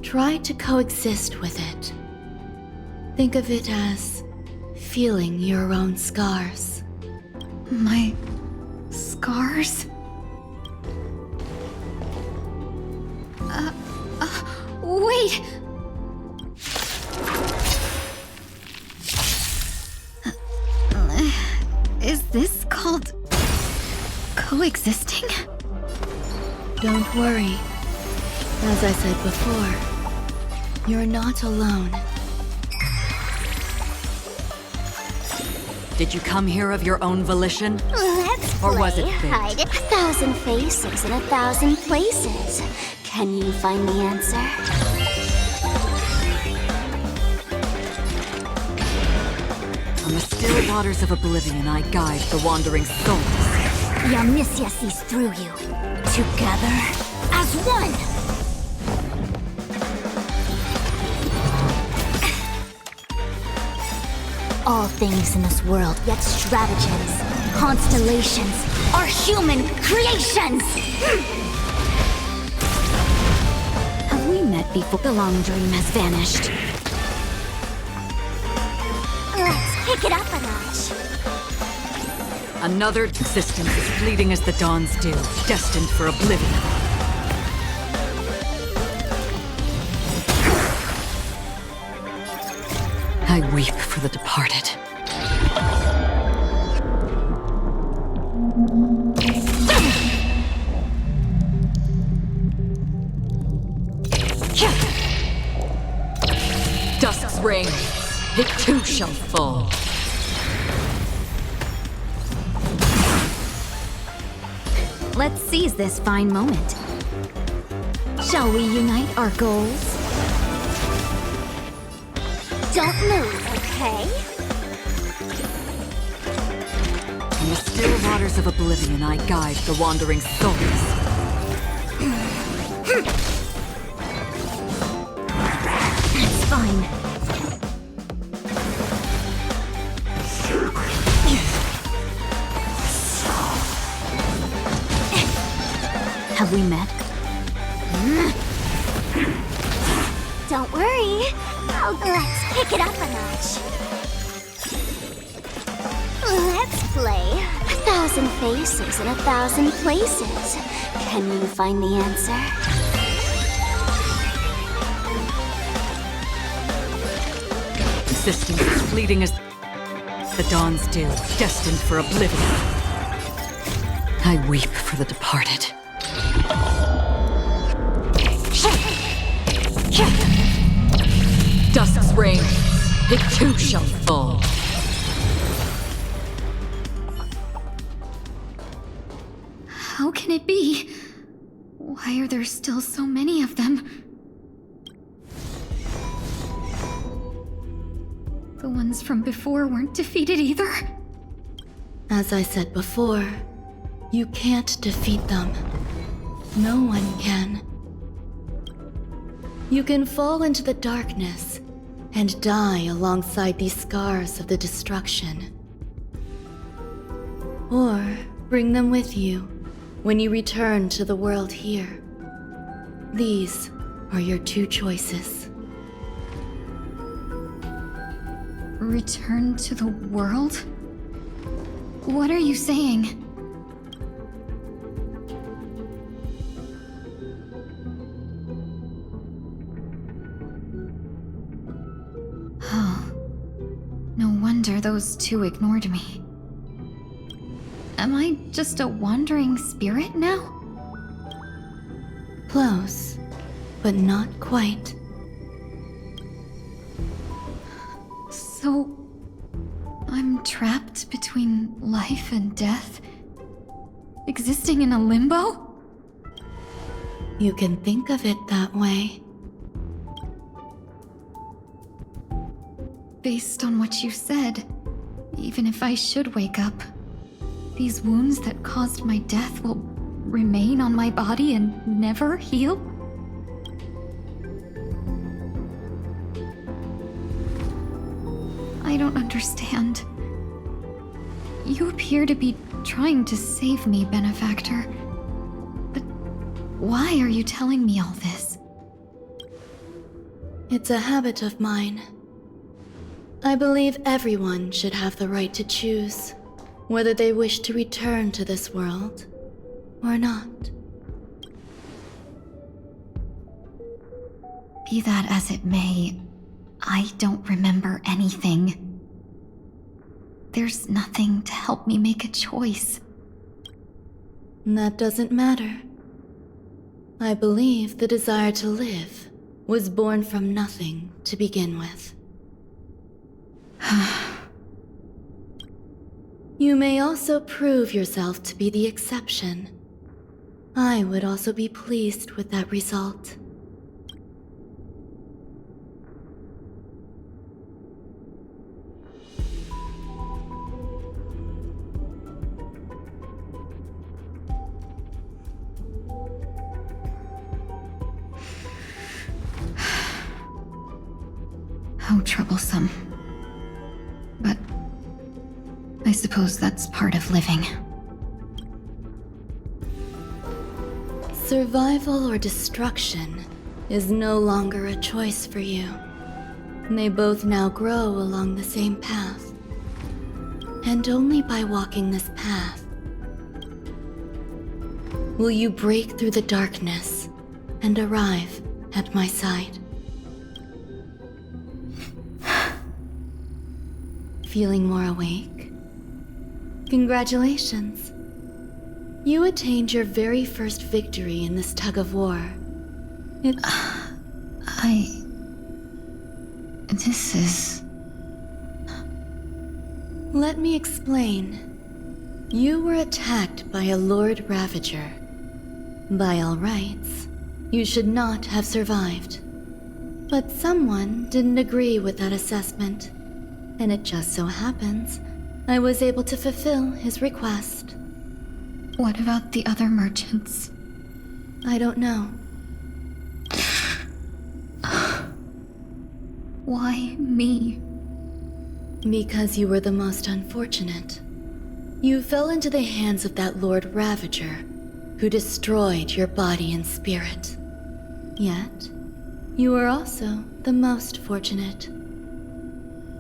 Try to coexist with it. Think of it as feeling your own scars. My scars? Wait! Is this called coexisting? Don't worry. As I said before, you're not alone. Did you come here of your own volition? Let's Or was it play fate? hide it. 1,000 faces in 1,000 places. Can you find the answer? On the still waters of oblivion, I guide the wandering souls. Yamisia sees through you. Together as one. All things in this world, yet stratagems, constellations, are human creations! Have we met before? The long dream has vanished. Let's kick it up a notch. Another existence as fleeting as the dawn's dew, destined for oblivion. I weep for the departed. Dusk's reign, it too shall fall. Let's seize this fine moment. Shall we unite our goals? Don't move, okay? In the still waters of oblivion, I guide the wandering souls. It's fine. Have we met? Don't worry. Let's kick it up a notch. Let's play 1,000 faces in 1,000 places. Can you find the answer? existence as fleeting as the dawn's dew, destined for oblivion. I weep for the departed. Dusk's reign, it too shall fall. How can it be? Why are there still so many of them? The ones from before weren't defeated either? As I said before, you can't defeat them. No one can. You can fall into the darkness and die alongside these scars of the destruction. Or bring them with you when you return to the world here. These are your two choices. Return to the world? What are you saying? Oh. No wonder those two ignored me. Am I just a wandering spirit now? Close, but not quite. So, I'm trapped between life and death? Existing in a limbo? You can think of it that way. Based on what you said, even if I should wake up, these wounds that caused my death will remain on my body and never heal? I don't understand. You appear to be trying to save me, Benefactor. But why are you telling me all this? It's a habit of mine. I believe everyone should have the right to choose whether they wish to return to this world or not. Be that as it may, I don't remember anything. There's nothing to help me make a choice. That doesn't matter. I believe the desire to live was born from nothing to begin with. You may also prove yourself to be the exception. I would also be pleased with that result. How troublesome. But I suppose that's part of living. Survival or destruction is no longer a choice for you. They both now grow along the same path. And only by walking this path will you break through the darkness and arrive at my side. Feeling more awake? Congratulations. You attained your very first victory in this tug of war. This is... Let me explain. You were attacked by a Lord Ravager. By all rights, you should not have survived. But someone didn't agree with that assessment. And it just so happens, I was able to fulfill his request. What about the other merchants? I don't know. Why me? Because you were the most unfortunate. You fell into the hands of that Lord Ravager, who destroyed your body and spirit. Yet, you were also the most fortunate.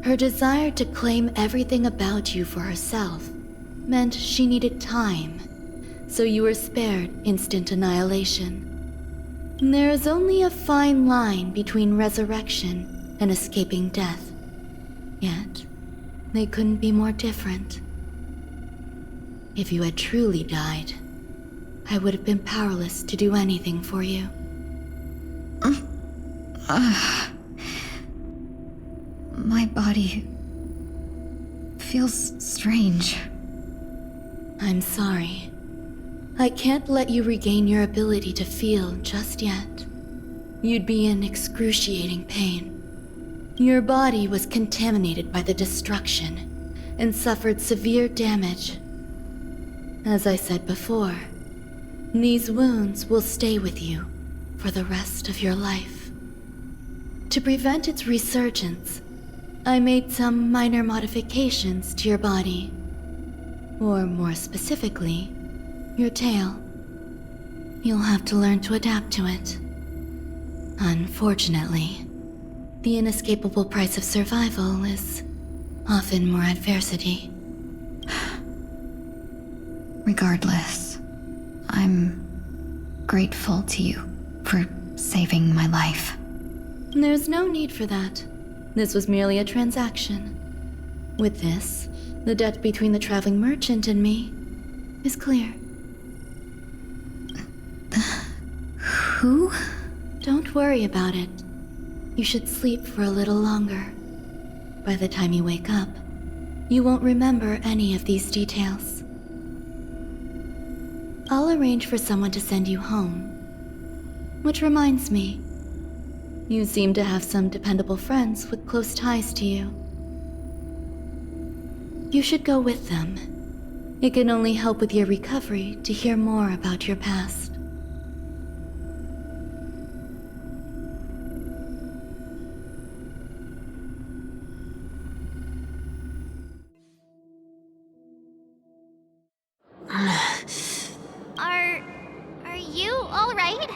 Her desire to claim everything about you for herself meant she needed time, so you were spared instant annihilation. There is only a fine line between resurrection and escaping death. Yet, they couldn't be more different. If you had truly died, I would have been powerless to do anything for you. My body feels strange. I'm sorry. I can't let you regain your ability to feel just yet. You'd be in excruciating pain. Your body was contaminated by the destruction and suffered severe damage. As I said before, these wounds will stay with you for the rest of your life. To prevent its resurgence, I made some minor modifications to your body. Or more specifically, your tail. You'll have to learn to adapt to it. Unfortunately, the inescapable price of survival is often more adversity. Regardless, I'm grateful to you for saving my life. There's no need for that. This was merely a transaction. With this, the debt between the traveling merchant and me is clear. Who? Don't worry about it. You should sleep for a little longer. By the time you wake up, you won't remember any of these details. I'll arrange for someone to send you home. Which reminds me, you seem to have some dependable friends with close ties to you. You should go with them. It can only help with your recovery to hear more about your past. Are you all right?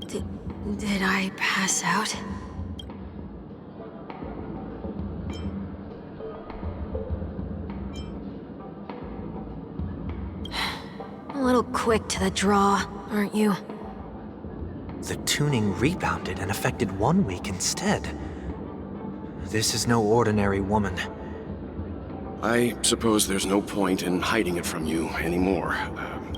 Did I pass out? A little quick to the draw, aren't you? The tuning rebounded and affected 1 week instead. This is no ordinary woman. I suppose there's no point in hiding it from you anymore.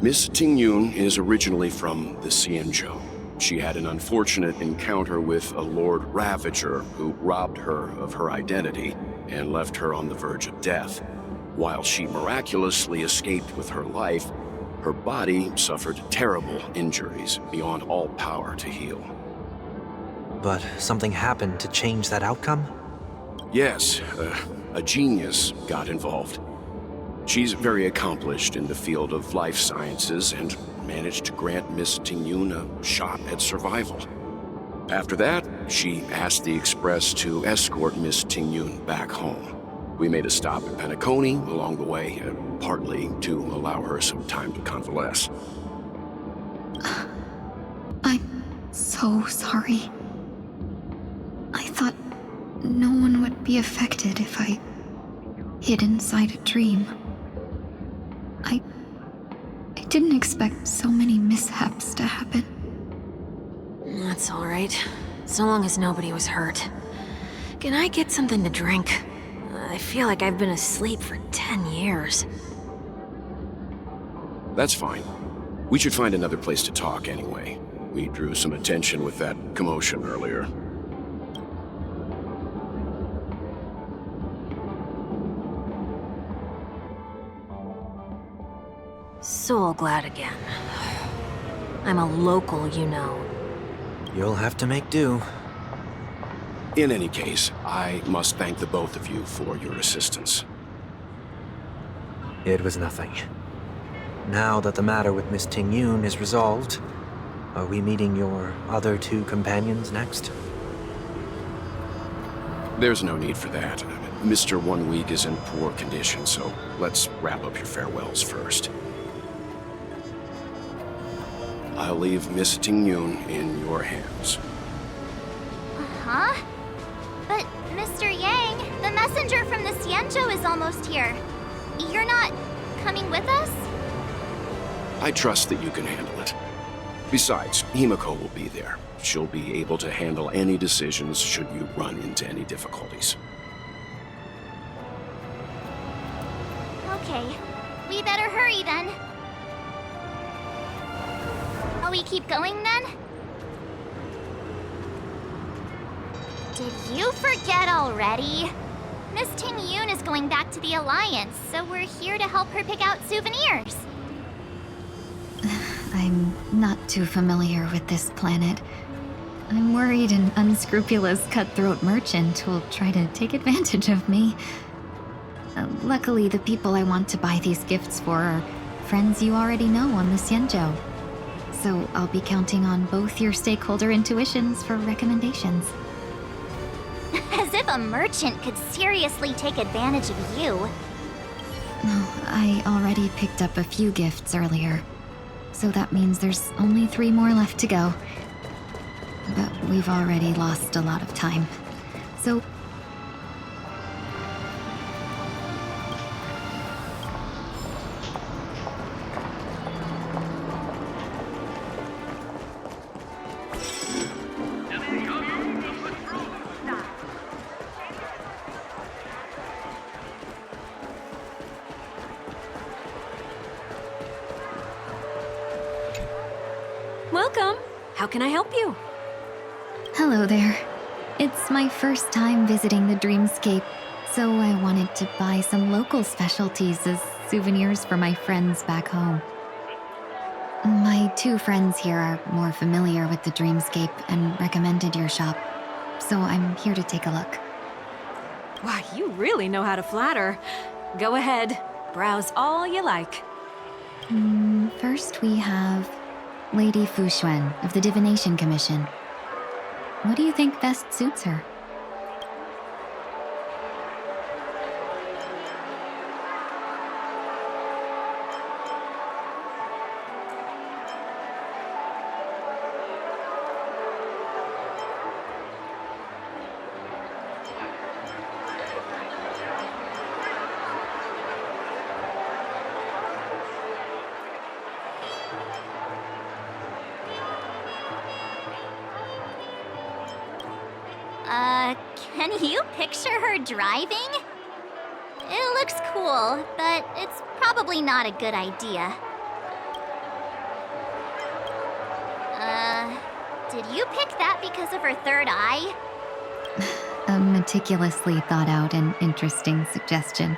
Miss Tingyun is originally from the Xianzhou. She had an unfortunate encounter with a Lord Ravager who robbed her of her identity and left her on the verge of death. While she miraculously escaped with her life, her body suffered terrible injuries beyond all power to heal. But something happened to change that outcome? Yes, a genius got involved. She's very accomplished in the field of life sciences and managed to grant Miss Tingyun a shot at survival. After that, she asked the Express to escort Miss Tingyun back home. We made a stop at Penacony along the way, partly to allow her some time to convalesce. I'm so sorry. I thought no one would be affected if I hid inside a dream. I didn't expect so many mishaps to happen. That's all right. So long as nobody was hurt. Can I get something to drink? I feel like I've been asleep for 10 years. That's fine. We should find another place to talk anyway. We drew some attention with that commotion earlier. Soul glad again. I'm a local, you know. You'll have to make do. In any case, I must thank the both of you for your assistance. It was nothing. Now that the matter with Miss Tingyun is resolved, are we meeting your other two companions next? There's no need for that. Mr. 1 Week is in poor condition, so let's wrap up your farewells first. I'll leave Miss Tingyun in your hands. Huh? But, Mr. Yang, the messenger from the Xianzhou is almost here. You're not coming with us? I trust that you can handle it. Besides, Himiko will be there. She'll be able to handle any decisions should you run into any difficulties. Okay, we better hurry then. Shall we keep going then? Did you forget already? Miss Ting Yoon is going back to the Alliance, so we're here to help her pick out souvenirs. I'm not too familiar with this planet. I'm worried an unscrupulous cutthroat merchant will try to take advantage of me. Luckily, the people I want to buy these gifts for are friends you already know on the Xianzhou. So I'll be counting on both your stakeholder intuitions for recommendations. As if a merchant could seriously take advantage of you. No, I already picked up a few gifts earlier. So that means there's only 3 more left to go. But we've already lost a lot of time. So... Welcome. How can I help you? Hello there. It's my first time visiting the Dreamscape, so I wanted to buy some local specialties as souvenirs for my friends back home. My 2 friends here are more familiar with the Dreamscape and recommended your shop, so I'm here to take a look. Wow, you really know how to flatter. Go ahead, browse all you like. First we have Lady Fu Xuan of the Divination Commission. What do you think best suits her? Can you picture her driving? It looks cool, but it's probably not a good idea. Did you pick that because of her third eye? A meticulously thought out and interesting suggestion.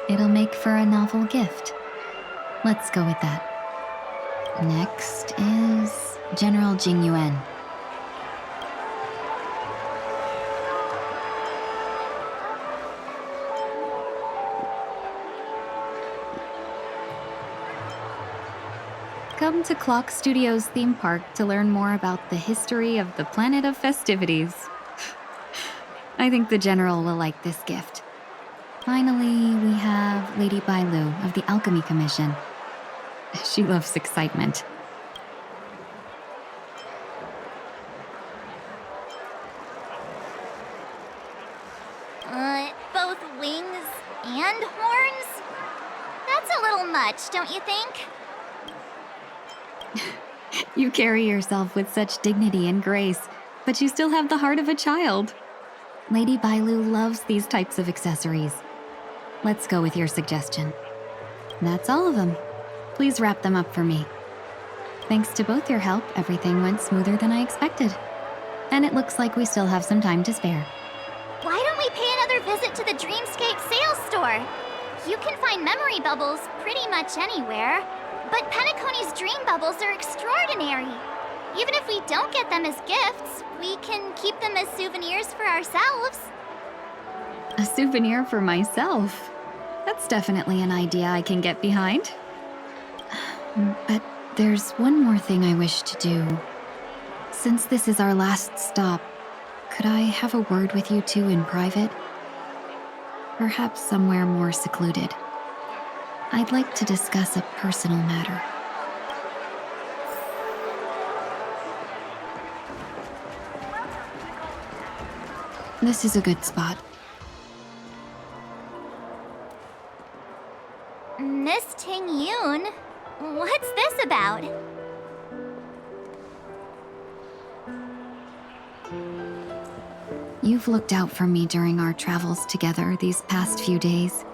It'll make for a novel gift. Let's go with that. Next is General Jing Yuan. Come to Clock Studios theme park to learn more about the history of the planet of festivities. I think the General will like this gift. Finally, we have Lady Bailu of the Alchemy Commission. She loves excitement. Both wings and horns? That's a little much, don't you think? You carry yourself with such dignity and grace, but you still have the heart of a child. Lady Bailu loves these types of accessories. Let's go with your suggestion. That's all of them. Please wrap them up for me. Thanks to both your help, everything went smoother than I expected. And it looks like we still have some time to spare. Why don't we pay another visit to the Dreamscape sales store? You can find memory bubbles pretty much anywhere. But Penacony's dream bubbles are extraordinary. Even if we don't get them as gifts, we can keep them as souvenirs for ourselves. A souvenir for myself? That's definitely an idea I can get behind. But there's one more thing I wish to do. Since this is our last stop, could I have a word with you two in private? Perhaps somewhere more secluded. I'd like to discuss a personal matter. This is a good spot. Miss Ting Yoon, what's this about? You've looked out for me during our travels together these past few days.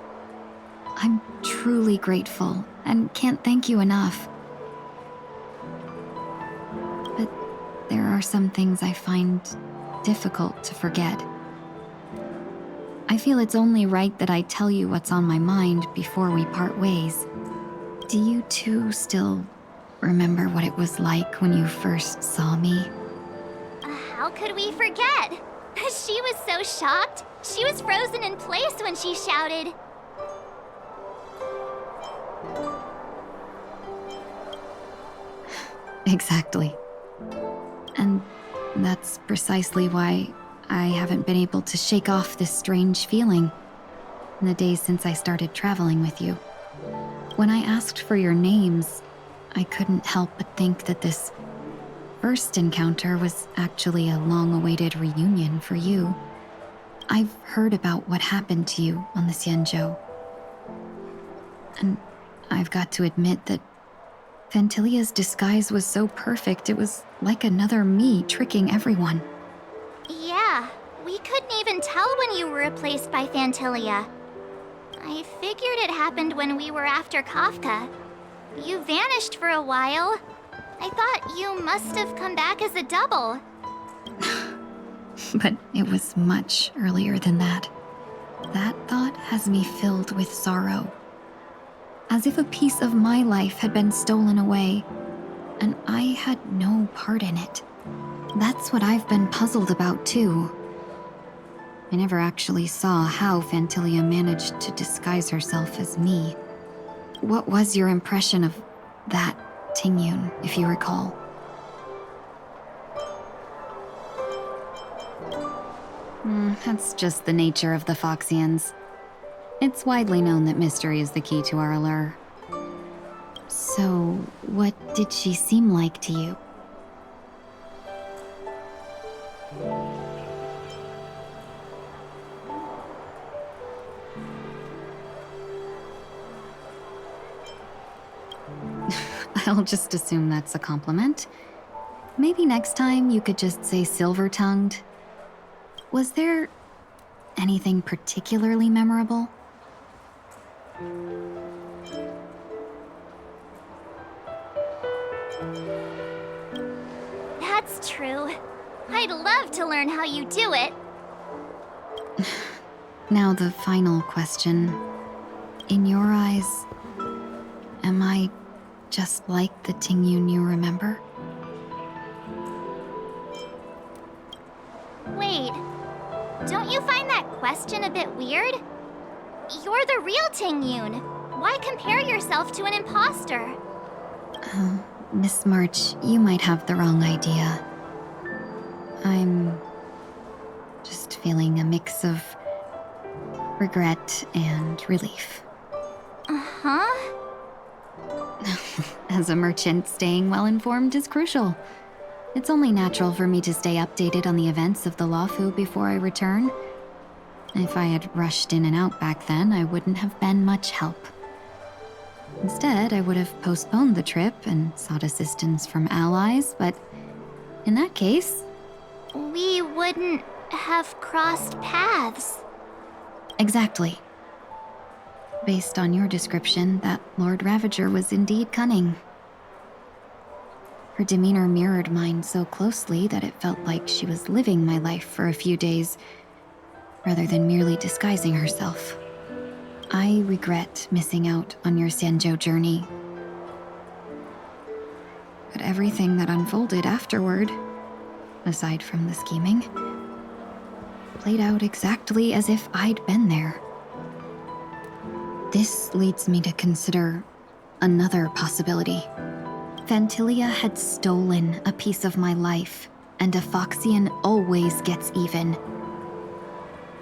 I'm truly grateful and can't thank you enough. But there are some things I find difficult to forget. I feel it's only right that I tell you what's on my mind before we part ways. Do you too still remember what it was like when you first saw me? How could we forget? She was so shocked. She was frozen in place when she shouted. Exactly. And that's precisely why I haven't been able to shake off this strange feeling in the days since I started traveling with you. When I asked for your names, I couldn't help but think that this first encounter was actually a long-awaited reunion for you. I've heard about what happened to you on the Xianzhou. And I've got to admit that Fantilia's disguise was so perfect, it was like another me tricking everyone. Yeah, we couldn't even tell when you were replaced by Fantilia. I figured it happened when we were after Kafka. You vanished for a while. I thought you must have come back as a double. But it was much earlier than that. That thought has me filled with sorrow. As if a piece of my life had been stolen away, and I had no part in it. That's what I've been puzzled about, too. I never actually saw how Fantilia managed to disguise herself as me. What was your impression of that Tingyun, if you recall? That's just the nature of the Foxians. It's widely known that mystery is the key to our allure. So, what did she seem like to you? I'll just assume that's a compliment. Maybe next time you could just say silver-tongued. Was there anything particularly memorable? That's true. I'd love to learn how you do it. Now the final question. In your eyes, am I just like the Tingyun you remember? Wait, don't you find that question a bit weird? You're the real Tingyun. Why compare yourself to an imposter? Miss March, you might have the wrong idea. I'm just feeling a mix of regret and relief. Uh-huh? As a merchant, staying well-informed is crucial. It's only natural for me to stay updated on the events of the Luofu before I return. If I had rushed in and out back then, I wouldn't have been much help. Instead, I would have postponed the trip and sought assistance from allies, but in that case... We wouldn't have crossed paths. Exactly. Based on your description, that Lord Ravager was indeed cunning. Her demeanor mirrored mine so closely that it felt like she was living my life for a few days, rather than merely disguising herself. I regret missing out on your Xianzhou journey. But everything that unfolded afterward, aside from the scheming, played out exactly as if I'd been there. This leads me to consider another possibility. Fantilia had stolen a piece of my life, and a Foxian always gets even.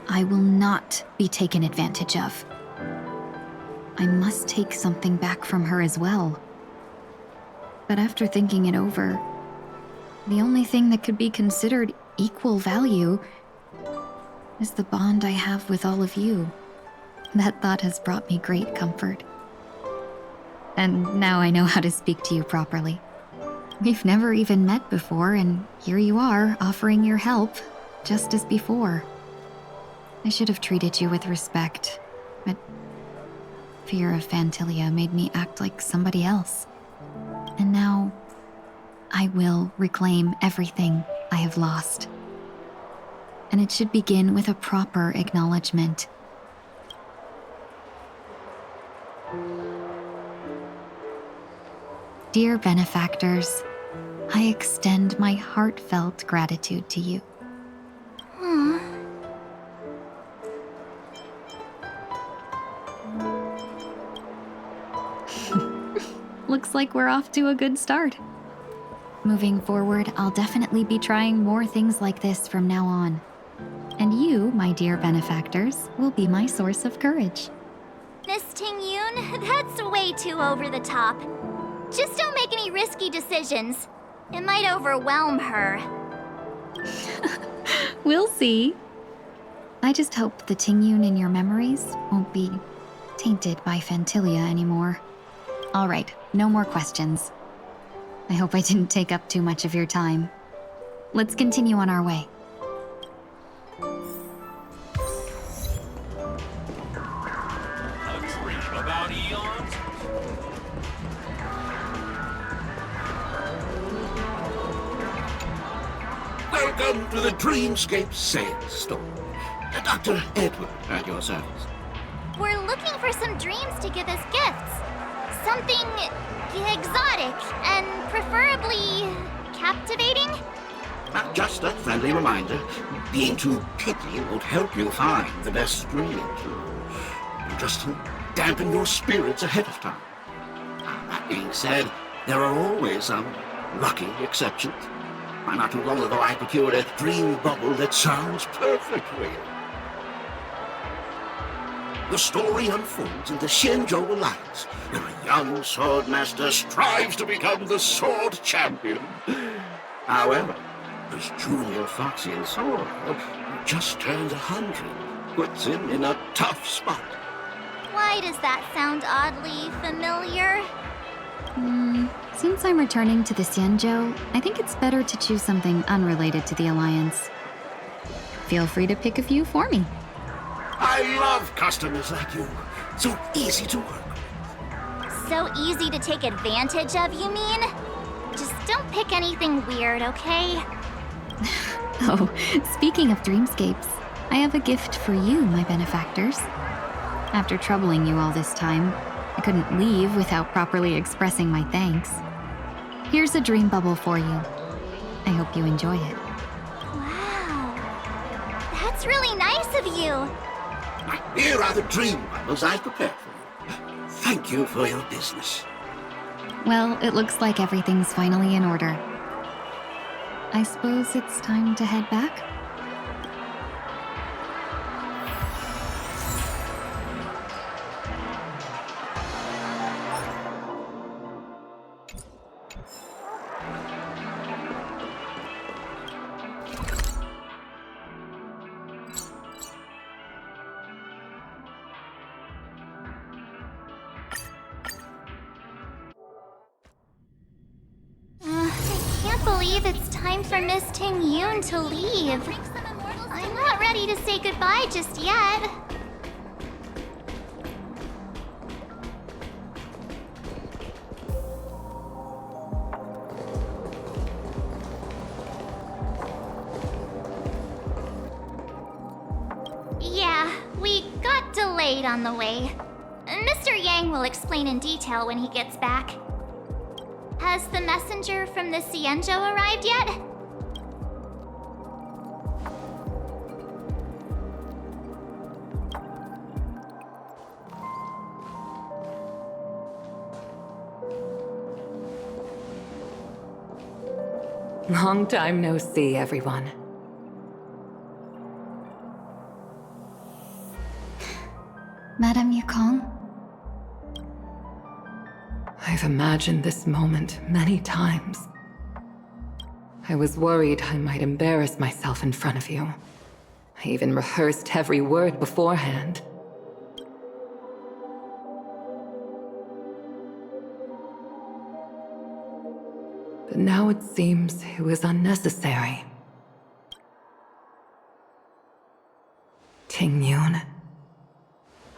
I will not be taken advantage of. I must take something back from her as well. But after thinking it over, the only thing that could be considered equal value is the bond I have with all of you. That thought has brought me great comfort. And now I know how to speak to you properly. We've never even met before, and here you are, offering your help, just as before. I should have treated you with respect, but Fear of Phantilia made me act like somebody else. And now, I will reclaim everything I have lost. And it should begin with a proper acknowledgement. Dear benefactors, I extend my heartfelt gratitude to you. Looks like we're off to a good start. Moving forward, I'll definitely be trying more things like this from now on. And you, my dear benefactors, will be my source of courage. Miss Ting-Yoon, that's way too over the top. Just don't make any risky decisions. It might overwhelm her. We'll see. I just hope the Ting-Yoon in your memories won't be tainted by Phantilia anymore. All right, no more questions. I hope I didn't take up too much of your time. Let's continue on our way. Welcome to the Dreamscape Sales Store. Dr. Edward at your service. We're looking for some dreams to give as gifts. Something exotic and preferably captivating. Just a friendly reminder, being too picky won't help you find the best dreams. Just to dampen your spirits ahead of time. That being said, there are always some lucky exceptions. Not too long ago, I procured a dream bubble that sounds perfect for you. The story unfolds in the Xianzhou Alliance, where a young swordmaster strives to become the sword champion. However, his junior Foxian sword, who just turned 100, puts him in a tough spot. Why does that sound oddly familiar? Since I'm returning to the Xianzhou, I think it's better to choose something unrelated to the Alliance. Feel free to pick a few for me. I love customers like you. So easy to work with. So easy to take advantage of, you mean? Just don't pick anything weird, okay? Oh, speaking of dreamscapes, I have a gift for you, my benefactors. After troubling you all this time, I couldn't leave without properly expressing my thanks. Here's a dream bubble for you. I hope you enjoy it. Wow. That's really nice of you. Here are the dream bubbles I've prepared for you. Thank you for your business. Well, it looks like everything's finally in order. I suppose it's time to head back? It's time for Miss Ting-Yoon to leave. I'm not ready to say goodbye just yet. Yeah, we got delayed on the way. Mr. Yang will explain in detail when he gets back. Has the messenger from the Xianzhou arrived yet? Long time no see, everyone. Madame Yukong? I've imagined this moment many times. I was worried I might embarrass myself in front of you. I even rehearsed every word beforehand. But now it seems it was unnecessary. Ting-Yoon,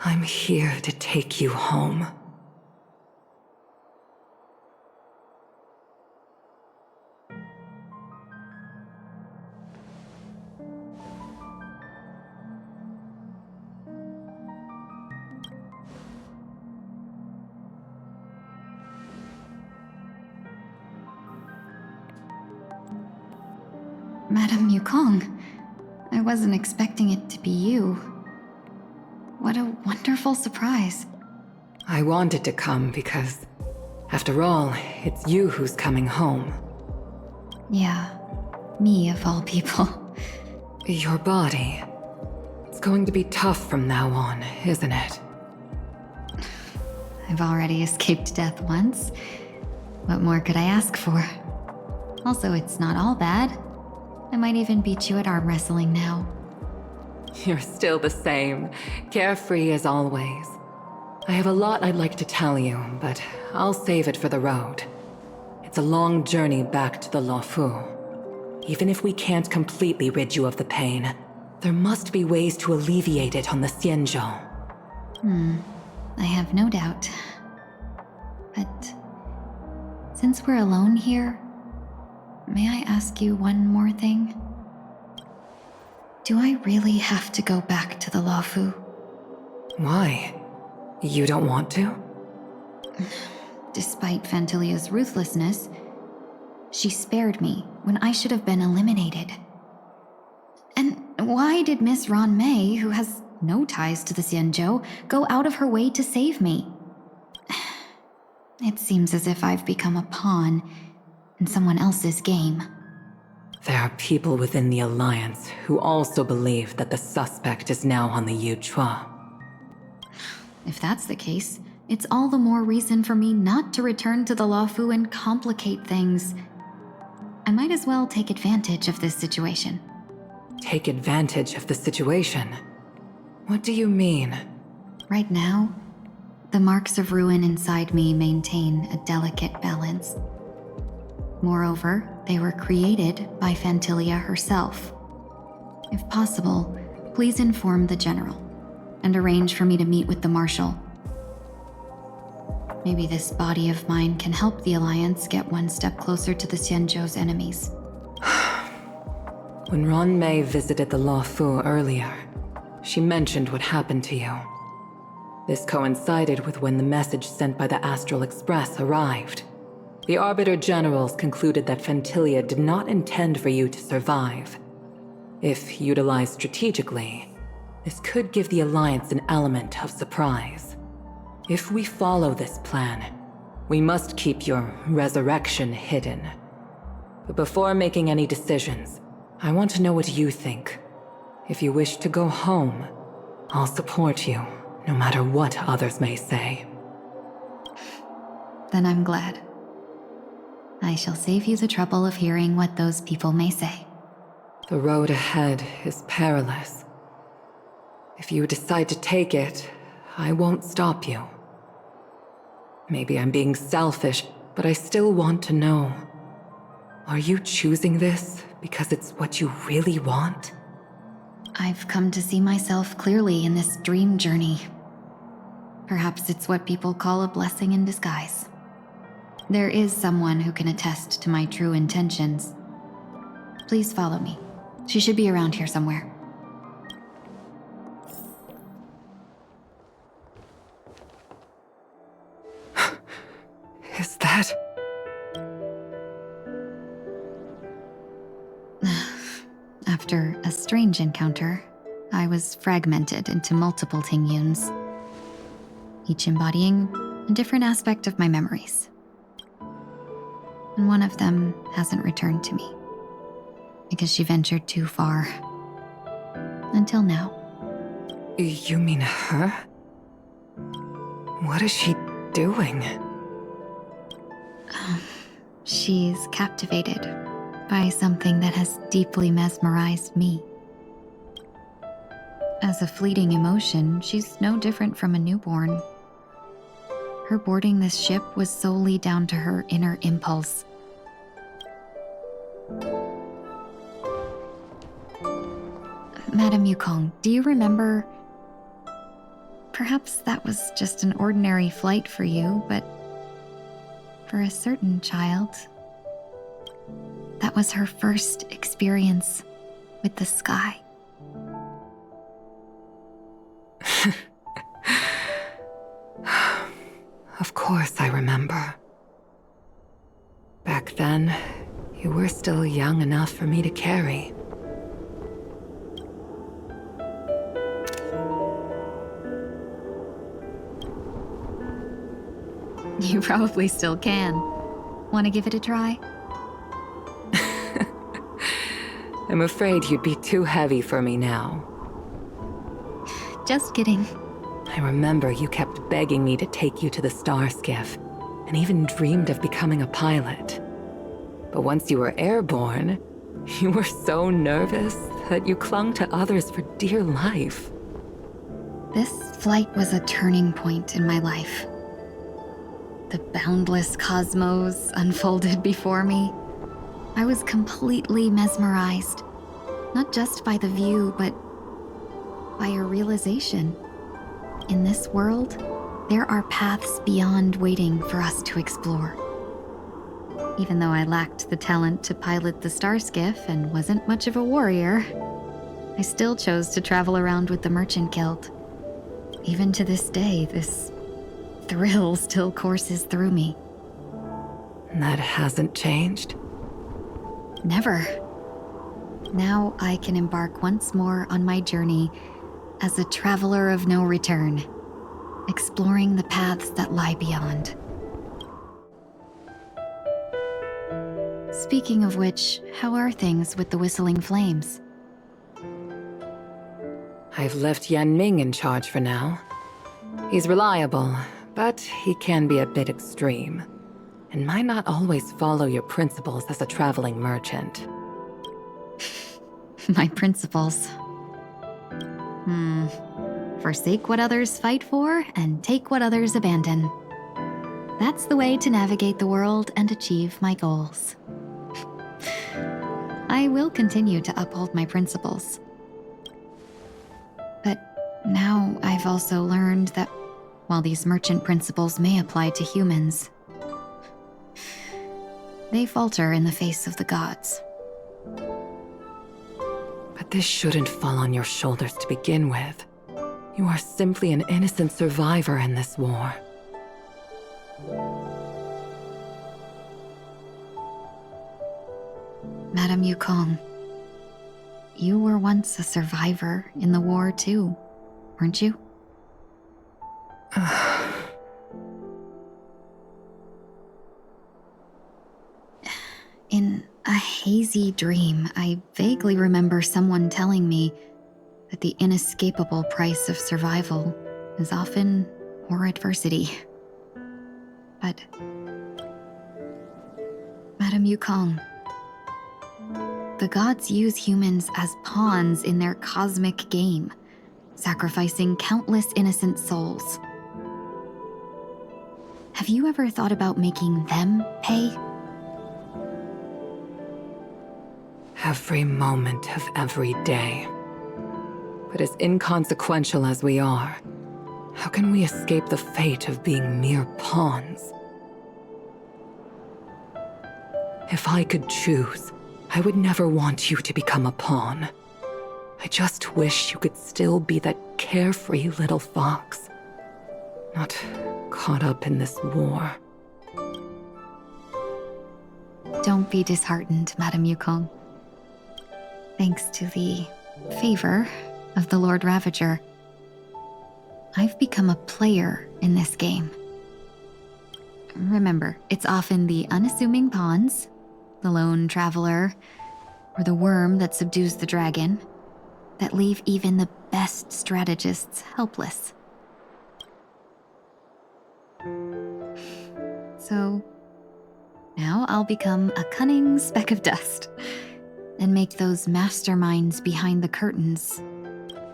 I'm here to take you home. Madame Yukong, I wasn't expecting it to be you. What a wonderful surprise. I wanted to come because, after all, it's you who's coming home. Yeah, me of all people. Your body. It's going to be tough from now on, isn't it? I've already escaped death once. What more could I ask for? Also, it's not all bad. I might even beat you at arm wrestling now. You're still the same, carefree as always. I have a lot I'd like to tell you, but I'll save it for the road. It's a long journey back to the Luofu. Even if we can't completely rid you of the pain, there must be ways to alleviate it on the Xianzhou. I have no doubt. But since we're alone here, may I ask you one more thing? Do I really have to go back to the Luofu? Why? You don't want to? Despite Fantilia's ruthlessness, she spared me when I should have been eliminated. And why did Miss Ron Mei, who has no ties to the Xianzhou, go out of her way to save me? It seems as if I've become a pawn in someone else's game. There are people within the Alliance who also believe that the suspect is now on the Yuchua. If that's the case, it's all the more reason for me not to return to the Luofu and complicate things. I might as well take advantage of this situation. Take advantage of the situation? What do you mean? Right now, the marks of ruin inside me maintain a delicate balance. Moreover, they were created by Fantilia herself. If possible, please inform the General and arrange for me to meet with the Marshal. Maybe this body of mine can help the Alliance get one step closer to the Xianzhou's enemies. When Ron Mei visited the Luofu earlier, she mentioned what happened to you. This coincided with when the message sent by the Astral Express arrived. The Arbiter Generals concluded that Fantilia did not intend for you to survive. If utilized strategically, this could give the Alliance an element of surprise. If we follow this plan, we must keep your resurrection hidden. But before making any decisions, I want to know what you think. If you wish to go home, I'll support you, no matter what others may say. Then I'm glad. I shall save you the trouble of hearing what those people may say. The road ahead is perilous. If you decide to take it, I won't stop you. Maybe I'm being selfish, but I still want to know. Are you choosing this because it's what you really want? I've come to see myself clearly in this dream journey. Perhaps it's what people call a blessing in disguise. There is someone who can attest to my true intentions. Please follow me. She should be around here somewhere. Is that... After a strange encounter, I was fragmented into multiple Tingyuns, each embodying a different aspect of my memories. And one of them hasn't returned to me, because she ventured too far. Until now. You mean her? What is she doing? She's captivated by something that has deeply mesmerized me. As a fleeting emotion, she's no different from a newborn. Her boarding this ship was solely down to her inner impulse. Madame Yukong, do you remember... Perhaps that was just an ordinary flight for you, but for a certain child, that was her first experience with the sky. Of course I remember. Back then, you were still young enough for me to carry. You probably still can. Want to give it a try? I'm afraid you'd be too heavy for me now. Just kidding. I remember you kept begging me to take you to the star skiff, and even dreamed of becoming a pilot. But once you were airborne, you were so nervous that you clung to others for dear life. This flight was a turning point in my life. The boundless cosmos unfolded before me. I was completely mesmerized, not just by the view, but by a realization. In this world, there are paths beyond waiting for us to explore. Even though I lacked the talent to pilot the star skiff and wasn't much of a warrior, I still chose to travel around with the Merchant Guild. Even to this day, this thrill still courses through me. That hasn't changed? Never. Now I can embark once more on my journey as a traveler of no return, exploring the paths that lie beyond. Speaking of which, how are things with the Whistling Flames? I've left Yan Ming in charge for now. He's reliable, but he can be a bit extreme, and might not always follow your principles as a traveling merchant. My principles. Forsake what others fight for, and take what others abandon. That's the way to navigate the world and achieve my goals. I will continue to uphold my principles. But now I've also learned that while these merchant principles may apply to humans, they falter in the face of the gods. But this shouldn't fall on your shoulders to begin with. You are simply an innocent survivor in this war. Madame Yukong, you were once a survivor in the war too, weren't you? In a hazy dream, I vaguely remember someone telling me that the inescapable price of survival is often more adversity. But, Madame Yukong, the gods use humans as pawns in their cosmic game, sacrificing countless innocent souls. Have you ever thought about making them pay? Every moment of every day. But as inconsequential as we are, how can we escape the fate of being mere pawns? If I could choose, I would never want you to become a pawn. I just wish you could still be that carefree little fox, not caught up in this war. Don't be disheartened, Madame Yukong. Thanks to the favor of the Lord Ravager, I've become a player in this game. Remember, it's often the unassuming pawns, the lone traveler, or the worm that subdues the dragon, that leave even the best strategists helpless. So, now I'll become a cunning speck of dust, and make those masterminds behind the curtains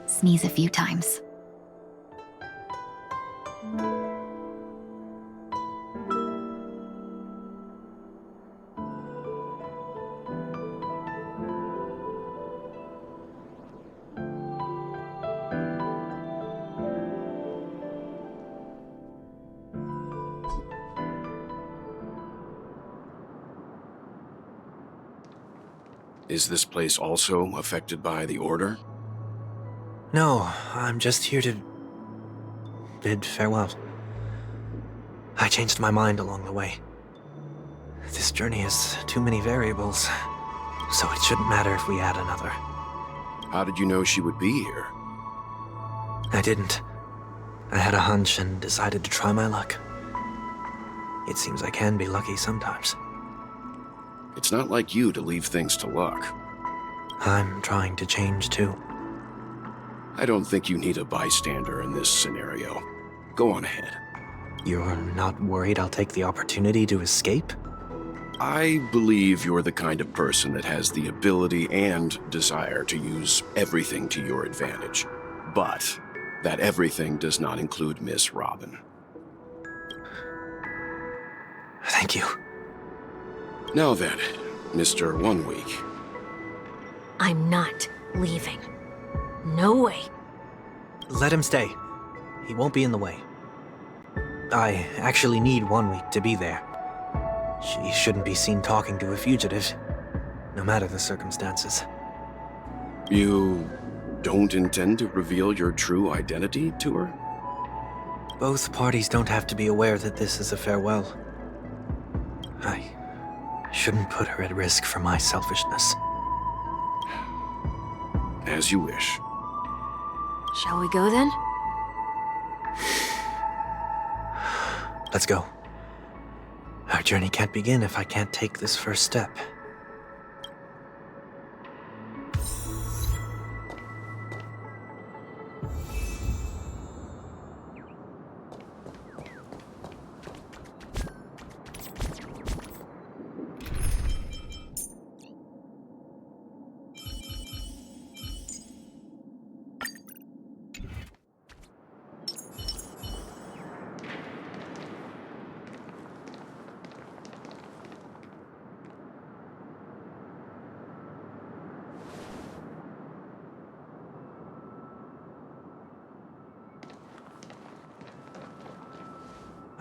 sneeze a few times. Is this place also affected by the Order? No, I'm just here to bid farewell. I changed my mind along the way. This journey has too many variables, so it shouldn't matter if we add another. How did you know she would be here? I didn't. I had a hunch and decided to try my luck. It seems I can be lucky sometimes. It's not like you to leave things to luck. I'm trying to change too. I don't think you need a bystander in this scenario. Go on ahead. You're not worried I'll take the opportunity to escape? I believe you're the kind of person that has the ability and desire to use everything to your advantage. But that everything does not include Miss Robin. Thank you. Now then, Mr. 1 Week. I'm not leaving. No way. Let him stay. He won't be in the way. I actually need 1 week to be there. She shouldn't be seen talking to a fugitive, no matter the circumstances. You don't intend to reveal your true identity to her? Both parties don't have to be aware that this is a farewell. I shouldn't put her at risk for my selfishness. As you wish. Shall we go then? Let's go. Our journey can't begin if I can't take this first step.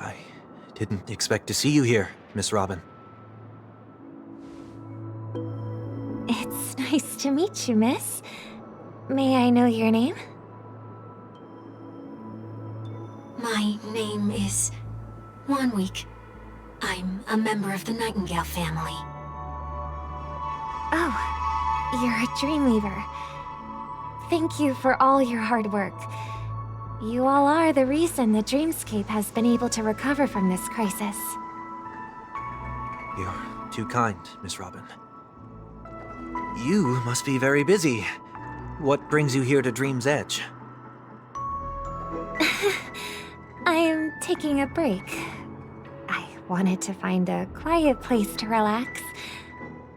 I didn't expect to see you here, Miss Robin. It's nice to meet you, miss. May I know your name? My name is 1 Week. I'm a member of the Nightingale family. Oh, you're a Dreamweaver. Thank you for all your hard work. You all are the reason the Dreamscape has been able to recover from this crisis. You're too kind, Miss Robin. You must be very busy. What brings you here to Dream's Edge? I am taking a break. I wanted to find a quiet place to relax.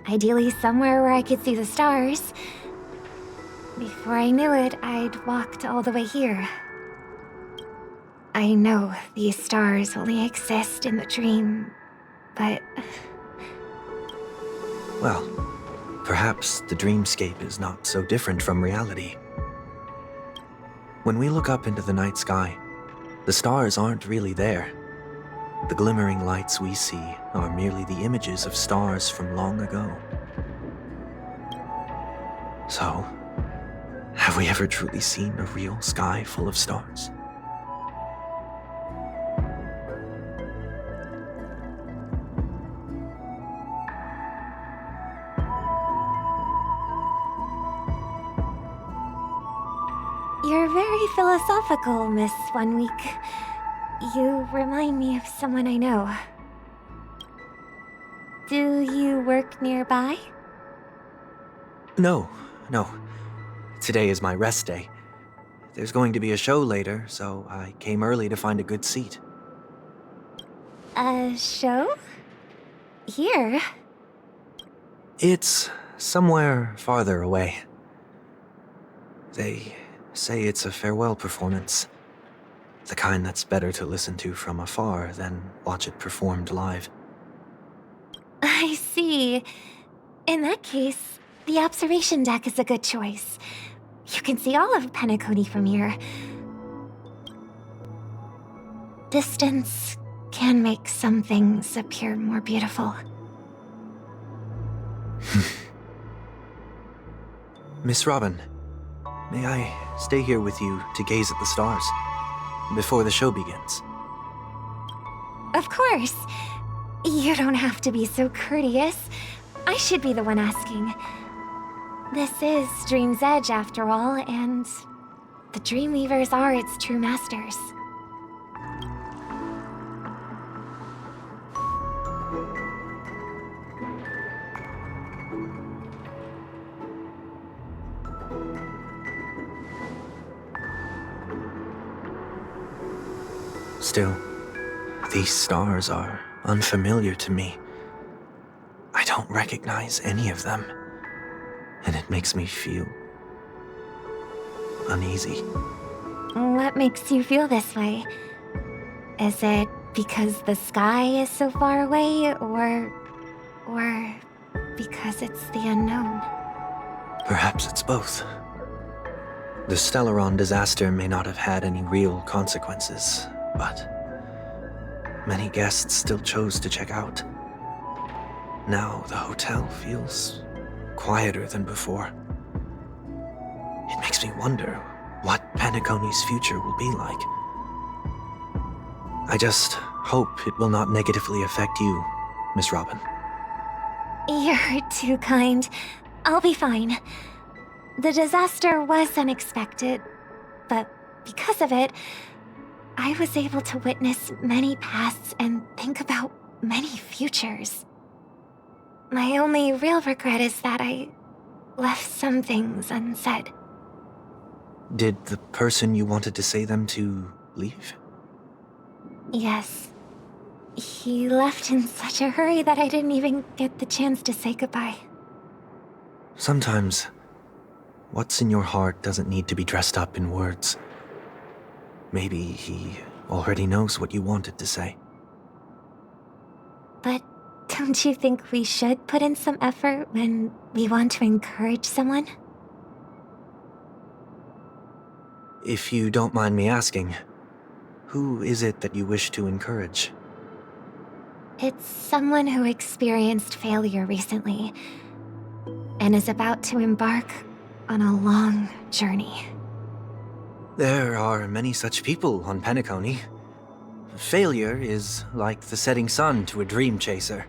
Ideally somewhere where I could see the stars. Before I knew it, I'd walked all the way here. I know these stars only exist in the dream, but... Well, perhaps the dreamscape is not so different from reality. When we look up into the night sky, the stars aren't really there. The glimmering lights we see are merely the images of stars from long ago. So, have we ever truly seen a real sky full of stars? You're very philosophical, Miss 1 Week. You remind me of someone I know. Do you work nearby? No. Today is my rest day. There's going to be a show later, so I came early to find a good seat. A show? Here? It's somewhere farther away. They say it's a farewell performance. The kind that's better to listen to from afar than watch it performed live. I see. In that case, the observation deck is a good choice. You can see all of Penacony from here. Distance can make some things appear more beautiful. Miss Robin, may I stay here with you to gaze at the stars before the show begins? Of course. You don't have to be so courteous. I should be the one asking. This is Dream's Edge, after all, and the Dreamweavers are its true masters. Still, these stars are unfamiliar to me. I don't recognize any of them, and it makes me feel uneasy. What makes you feel this way? Is it because the sky is so far away, or because it's the unknown? Perhaps it's both. The Stellaron disaster may not have had any real consequences, but many guests still chose to check out. Now the hotel feels quieter than before. It makes me wonder what Penacony's future will be like. I just hope it will not negatively affect you, Miss Robin. You're too kind. I'll be fine. The disaster was unexpected, but because of it, I was able to witness many pasts and think about many futures. My only real regret is that I left some things unsaid. Did the person you wanted to say them to leave? Yes. He left in such a hurry that I didn't even get the chance to say goodbye. Sometimes, what's in your heart doesn't need to be dressed up in words. Maybe he already knows what you wanted to say. But don't you think we should put in some effort when we want to encourage someone? If you don't mind me asking, who is it that you wish to encourage? It's someone who experienced failure recently and is about to embark on a long journey. There are many such people on Penacony. Failure is like the setting sun to a dream chaser.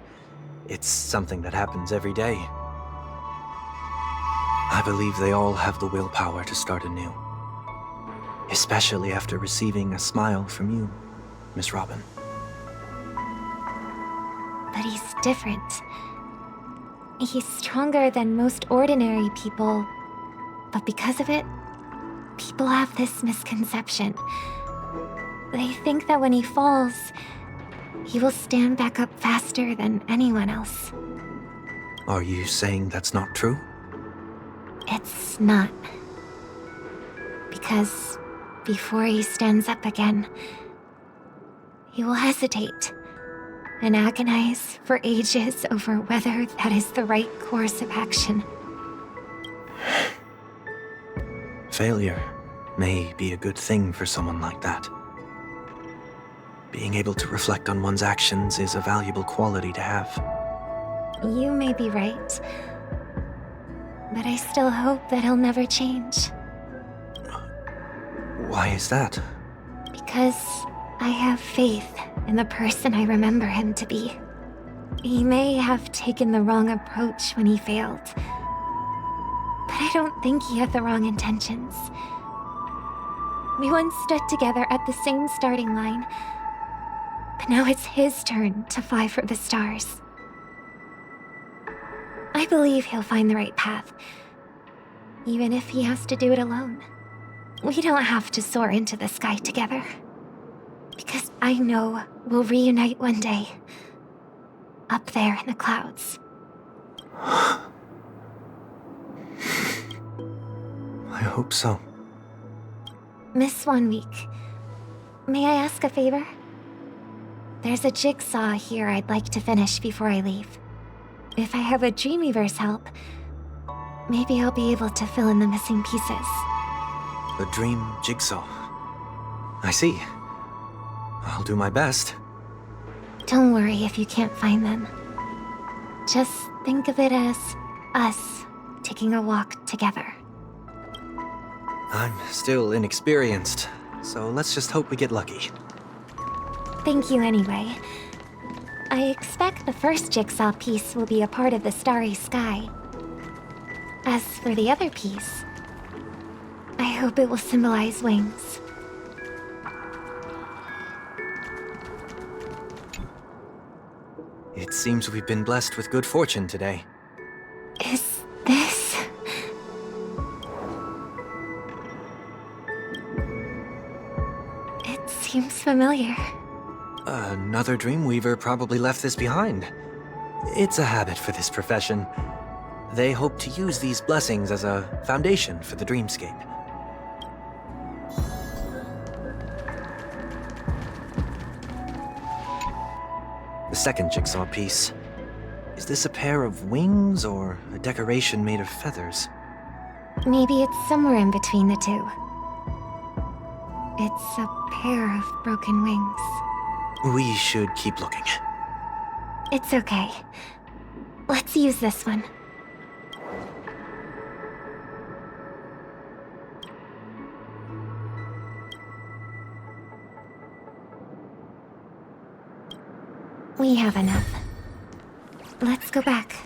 It's something that happens every day. I believe they all have the willpower to start anew. Especially after receiving a smile from you, Miss Robin. But he's different. He's stronger than most ordinary people, but because of it, people have this misconception. They think that when he falls, he will stand back up faster than anyone else. Are you saying that's not true? It's not. Because before he stands up again, he will hesitate and agonize for ages over whether that is the right course of action. Failure may be a good thing for someone like that. Being able to reflect on one's actions is a valuable quality to have. You may be right, but I still hope that he'll never change. Why is that? Because I have faith in the person I remember him to be. He may have taken the wrong approach when he failed, but I don't think he had the wrong intentions. We once stood together at the same starting line, but now it's his turn to fly for the stars. I believe he'll find the right path, even if he has to do it alone. We don't have to soar into the sky together, because I know we'll reunite one day, up there in the clouds. I hope so. Miss 1 Week, may I ask a favor? There's a jigsaw here I'd like to finish before I leave. If I have a Dreamweaver's help, maybe I'll be able to fill in the missing pieces. A dream jigsaw. I see. I'll do my best. Don't worry if you can't find them. Just think of it as us taking a walk together. I'm still inexperienced, so let's just hope we get lucky. Thank you anyway. I expect the first jigsaw piece will be a part of the starry sky. As for the other piece, I hope it will symbolize wings. It seems we've been blessed with good fortune today. Is this... It seems familiar. Another Dreamweaver probably left this behind. It's a habit for this profession. They hope to use these blessings as a foundation for the dreamscape. The second jigsaw piece. Is this a pair of wings or a decoration made of feathers? Maybe it's somewhere in between the two. It's a pair of broken wings. We should keep looking. It's okay. Let's use this one. We have enough. Let's go back.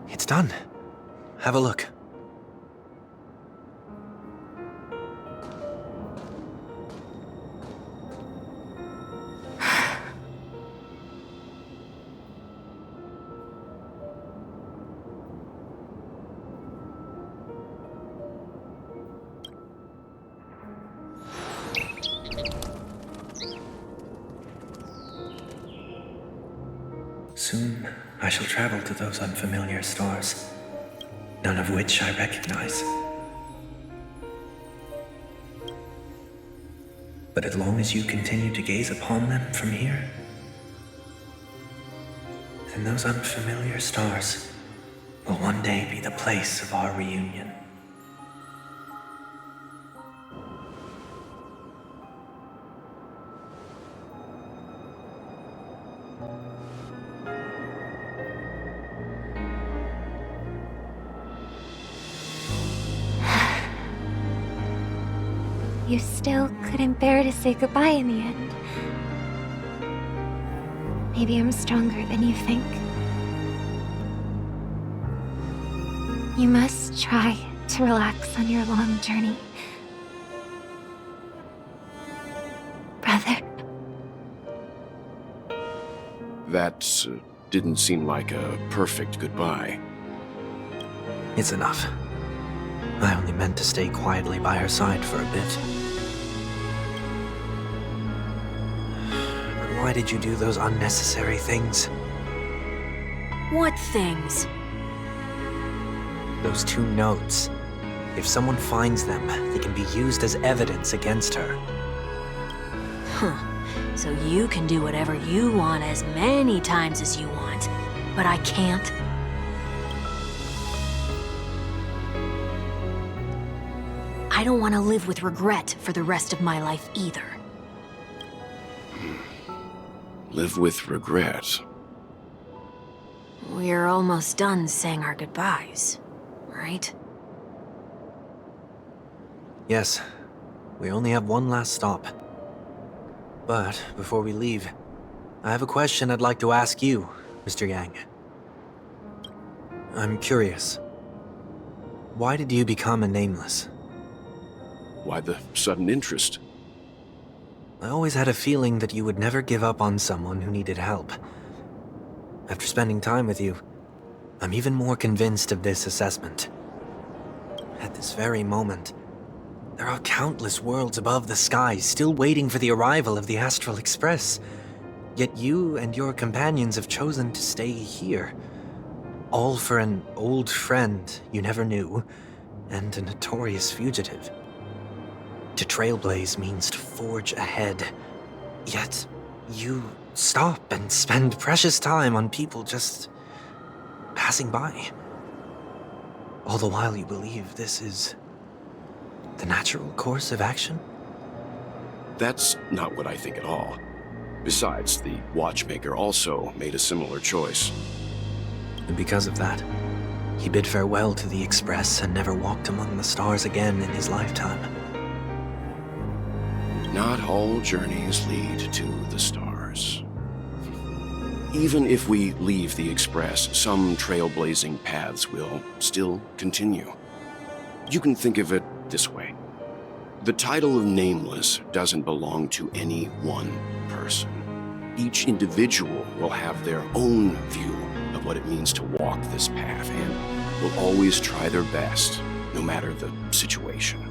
It's done. Have a look. Soon, I shall travel to those unfamiliar stars, none of which I recognize. But as long as you continue to gaze upon them from here, then those unfamiliar stars will one day be the place of our reunion. You still couldn't bear to say goodbye in the end. Maybe I'm stronger than you think. You must try to relax on your long journey. Brother. That didn't seem like a perfect goodbye. It's enough. I only meant to stay quietly by her side for a bit. But why did you do those unnecessary things? What things? Those 2 notes. If someone finds them, they can be used as evidence against her. Huh. So you can do whatever you want as many times as you want, but I can't? I don't want to live with regret for the rest of my life either. Live with regret. We're almost done saying our goodbyes, right? Yes, we only have one last stop. But before we leave, I have a question I'd like to ask you, Mr. Yang. I'm curious. Why did you become a Nameless? Why the sudden interest? I always had a feeling that you would never give up on someone who needed help. After spending time with you, I'm even more convinced of this assessment. At this very moment, There are countless worlds above the sky, still waiting for the arrival of the Astral Express. Yet you and your companions have chosen to stay here. All for an old friend you never knew, and a notorious fugitive. To trailblaze means to forge ahead. Yet, you stop and spend precious time on people just passing by. All the while you believe this is the natural course of action? That's not what I think at all. Besides, the watchmaker also made a similar choice. And because of that, he bid farewell to the Express and never walked among the stars again in his lifetime. Not all journeys lead to the stars. Even if we leave the Express, some trailblazing paths will still continue. You can think of it this way. The title of Nameless doesn't belong to any one person. Each individual will have their own view of what it means to walk this path and will always try their best, no matter the situation.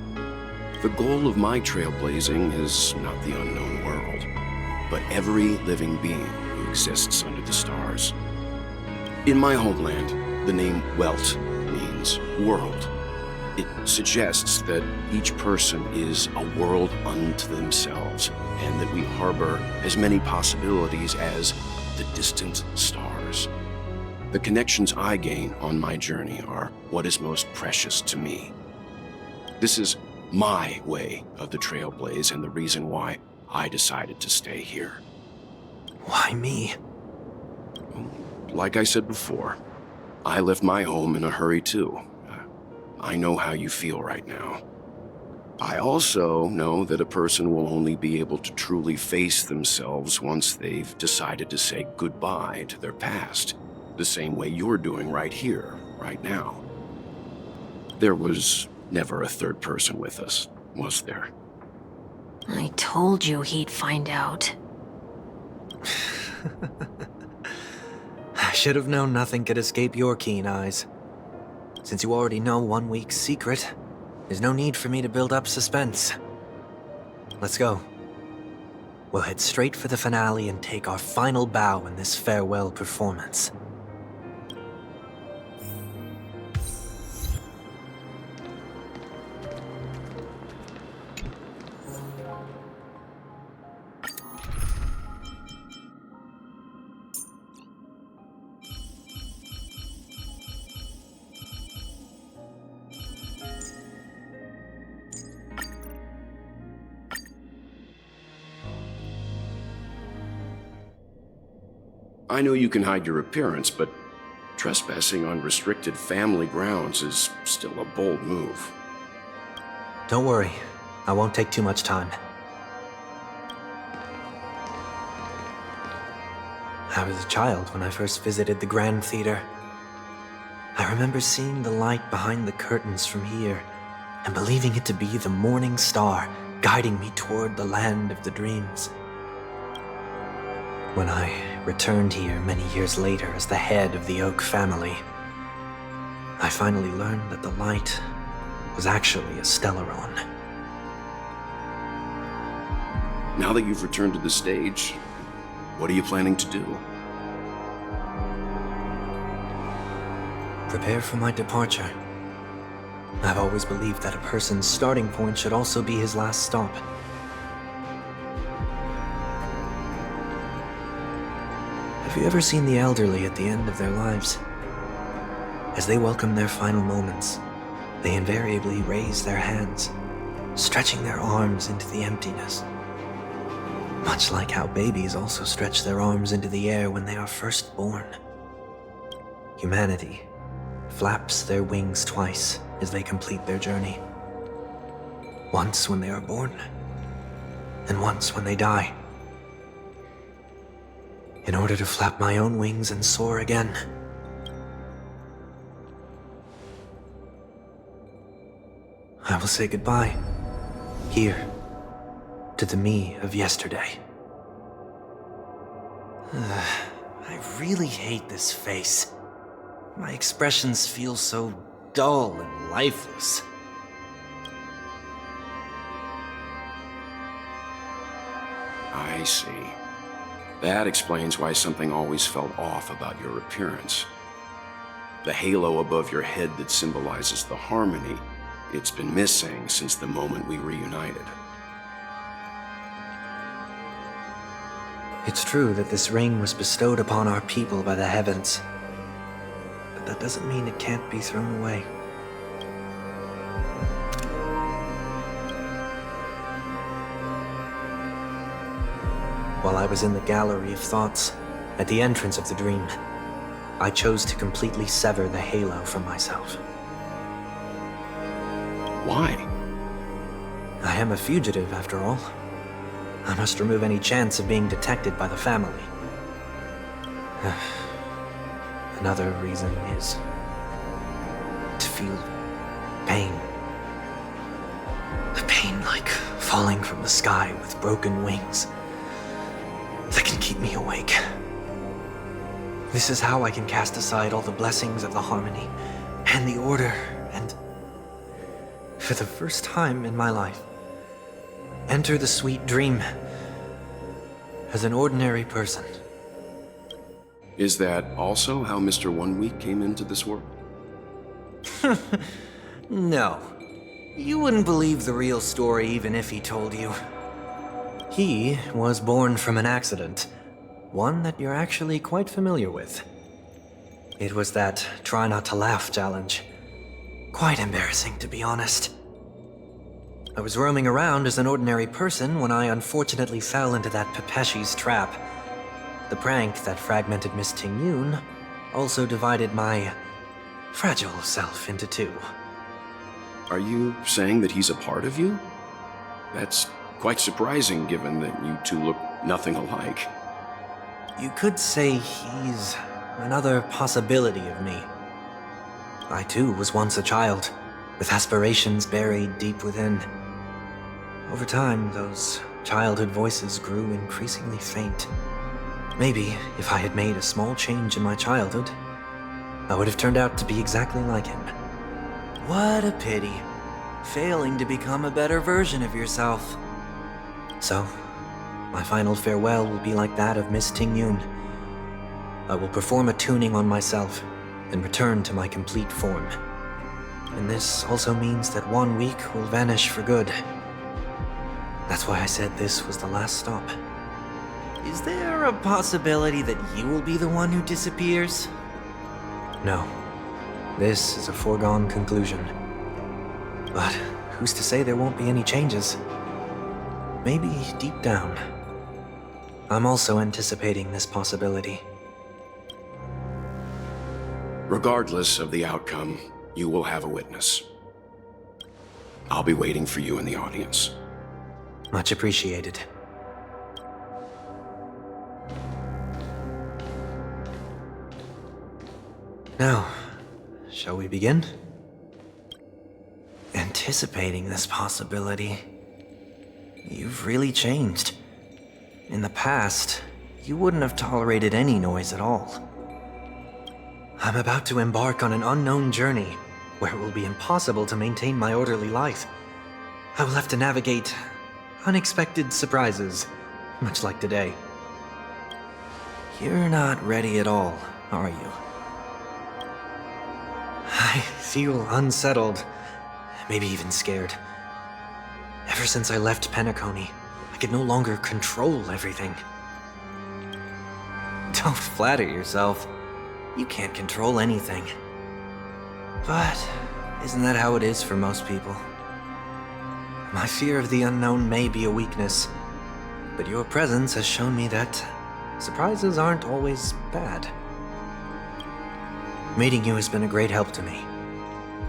The goal of my trailblazing is not the unknown world, but every living being who exists under the stars. In my homeland, the name Welt means world. It suggests that each person is a world unto themselves, and that we harbor as many possibilities as the distant stars. The connections I gain on my journey are what is most precious to me. This is my way of the trailblaze and the reason why I decided to stay here. Why me? Like I said before, I left my home in a hurry too. I know how you feel right now. I also know that a person will only be able to truly face themselves once they've decided to say goodbye to their past, the same way you're doing right here, right now. There was never a third person with us, was there? I told you he'd find out. I should have known nothing could escape your keen eyes. Since you already know 1 week's secret, there's no need for me to build up suspense. Let's go. We'll head straight for the finale and take our final bow in this farewell performance. I know you can hide your appearance, but trespassing on restricted family grounds is still a bold move. Don't worry, I won't take too much time. I was a child when I first visited the Grand Theater. I remember seeing the light behind the curtains from here and believing it to be the morning star guiding me toward the land of the dreams. When I returned here many years later as the head of the Oak family, I finally learned that the light was actually a Stellaron. Now that you've returned to the stage, what are you planning to do? Prepare for my departure. I've always believed that a person's starting point should also be his last stop. Have you ever seen the elderly at the end of their lives? As they welcome their final moments, they invariably raise their hands, stretching their arms into the emptiness. Much like how babies also stretch their arms into the air when they are first born. Humanity flaps their wings twice as they complete their journey. Once when they are born, and once when they die. In order to flap my own wings and soar again. I will say goodbye, here, to the me of yesterday. I really hate this face. My expressions feel so dull and lifeless. I see. That explains why something always felt off about your appearance. The halo above your head that symbolizes the harmony, it's been missing since the moment we reunited. It's true that this ring was bestowed upon our people by the heavens, but that doesn't mean it can't be thrown away. While I was in the gallery of thoughts, at the entrance of the dream, I chose to completely sever the halo from myself. Why? I am a fugitive, after all. I must remove any chance of being detected by the family. Another reason is to feel pain. A pain like falling from the sky with broken wings that can keep me awake. This is how I can cast aside all the blessings of the harmony and the order and, for the first time in my life, enter the sweet dream as an ordinary person. Is that also how Mr. 1 Week came into this world? No. You wouldn't believe the real story even if he told you. He was born from an accident, one that you're actually quite familiar with. It was that try not to laugh challenge. Quite embarrassing, to be honest. I was roaming around as an ordinary person when I unfortunately fell into that Pepeshi's trap. The prank that fragmented Miss Ting-Yun also divided my fragile self into two. Are you saying that he's a part of you? That's quite surprising given that you two look nothing alike. You could say he's another possibility of me. I too was once a child, with aspirations buried deep within. Over time, those childhood voices grew increasingly faint. Maybe if I had made a small change in my childhood, I would have turned out to be exactly like him. What a pity, failing to become a better version of yourself. So, my final farewell will be like that of Miss Ting-Yun. I will perform a tuning on myself and return to my complete form. And this also means that 1 week will vanish for good. That's why I said this was the last stop. Is there a possibility that you will be the one who disappears? No. This is a foregone conclusion. But who's to say there won't be any changes? Maybe deep down, I'm also anticipating this possibility. Regardless of the outcome, you will have a witness. I'll be waiting for you in the audience. Much appreciated. Now, shall we begin? Anticipating this possibility, you've really changed. In the past, you wouldn't have tolerated any noise at all. I'm about to embark on an unknown journey where it will be impossible to maintain my orderly life. I will have to navigate unexpected surprises, much like today. You're not ready at all, are you? I feel unsettled, maybe even scared. Ever since I left Penacony, I could no longer control everything. Don't flatter yourself. You can't control anything. But isn't that how it is for most people? My fear of the unknown may be a weakness, but your presence has shown me that surprises aren't always bad. Meeting you has been a great help to me,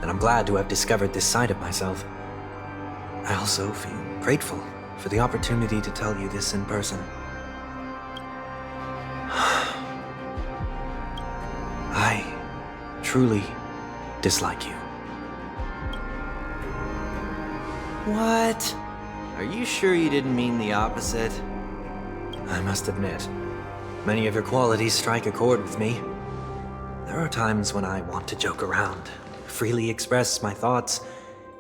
and I'm glad to have discovered this side of myself. I also feel grateful for the opportunity to tell you this in person. I truly dislike you. What? Are you sure you didn't mean the opposite? I must admit, many of your qualities strike a chord with me. There are times when I want to joke around, freely express my thoughts,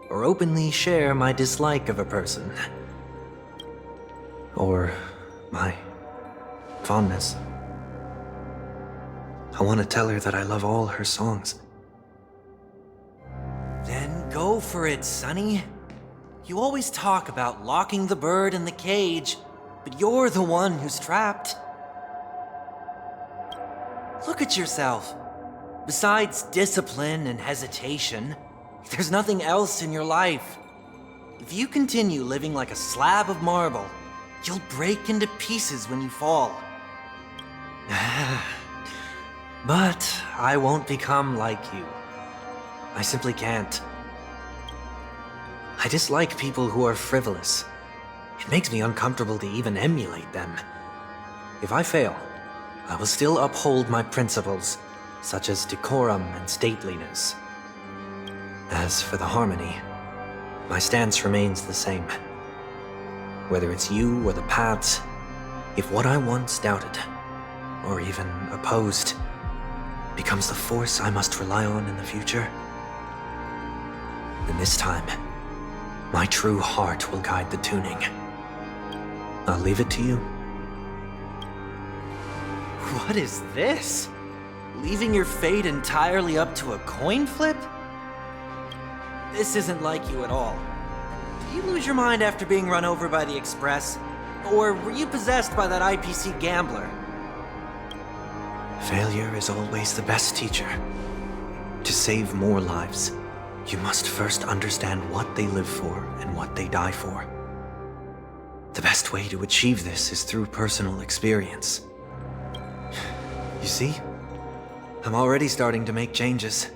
or openly share my dislike of a person. Or my fondness. I want to tell her that I love all her songs. Then go for it, Sonny. You always talk about locking the bird in the cage, but you're the one who's trapped. Look at yourself. Besides discipline and hesitation, there's nothing else in your life. If you continue living like a slab of marble, you'll break into pieces when you fall. But I won't become like you. I simply can't. I dislike people who are frivolous. It makes me uncomfortable to even emulate them. If I fail, I will still uphold my principles, such as decorum and stateliness. As for the harmony, my stance remains the same. Whether it's you or the paths, if what I once doubted, or even opposed, becomes the force I must rely on in the future, then this time, my true heart will guide the tuning. I'll leave it to you. What is this? Leaving your fate entirely up to a coin flip? This isn't like you at all. Did you lose your mind after being run over by the Express? Or were you possessed by that IPC gambler? Failure is always the best teacher. To save more lives, you must first understand what they live for and what they die for. The best way to achieve this is through personal experience. You see? I'm already starting to make changes.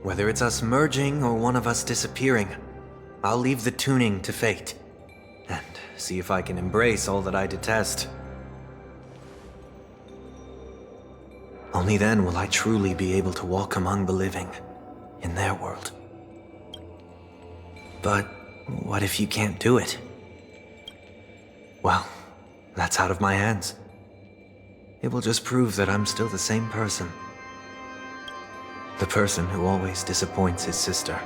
Whether it's us merging or one of us disappearing, I'll leave the tuning to fate, and see if I can embrace all that I detest. Only then will I truly be able to walk among the living, in their world. But what if you can't do it? Well, that's out of my hands. It will just prove that I'm still the same person. The person who always disappoints his sister.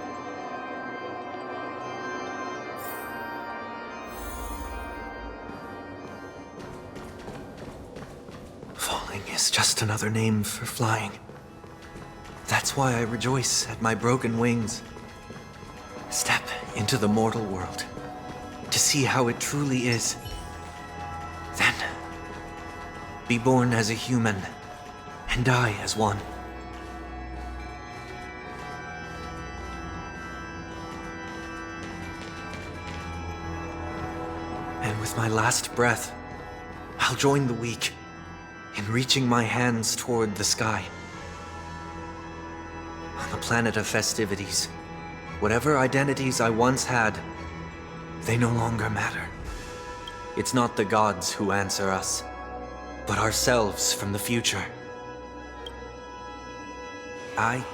Falling is just another name for flying. That's why I rejoice at my broken wings. Step into the mortal world to see how it truly is. Then, be born as a human and die as one. And with my last breath, I'll join the weak in reaching my hands toward the sky. On the planet of festivities, whatever identities I once had, they no longer matter. It's not the gods who answer us, but ourselves from the future. I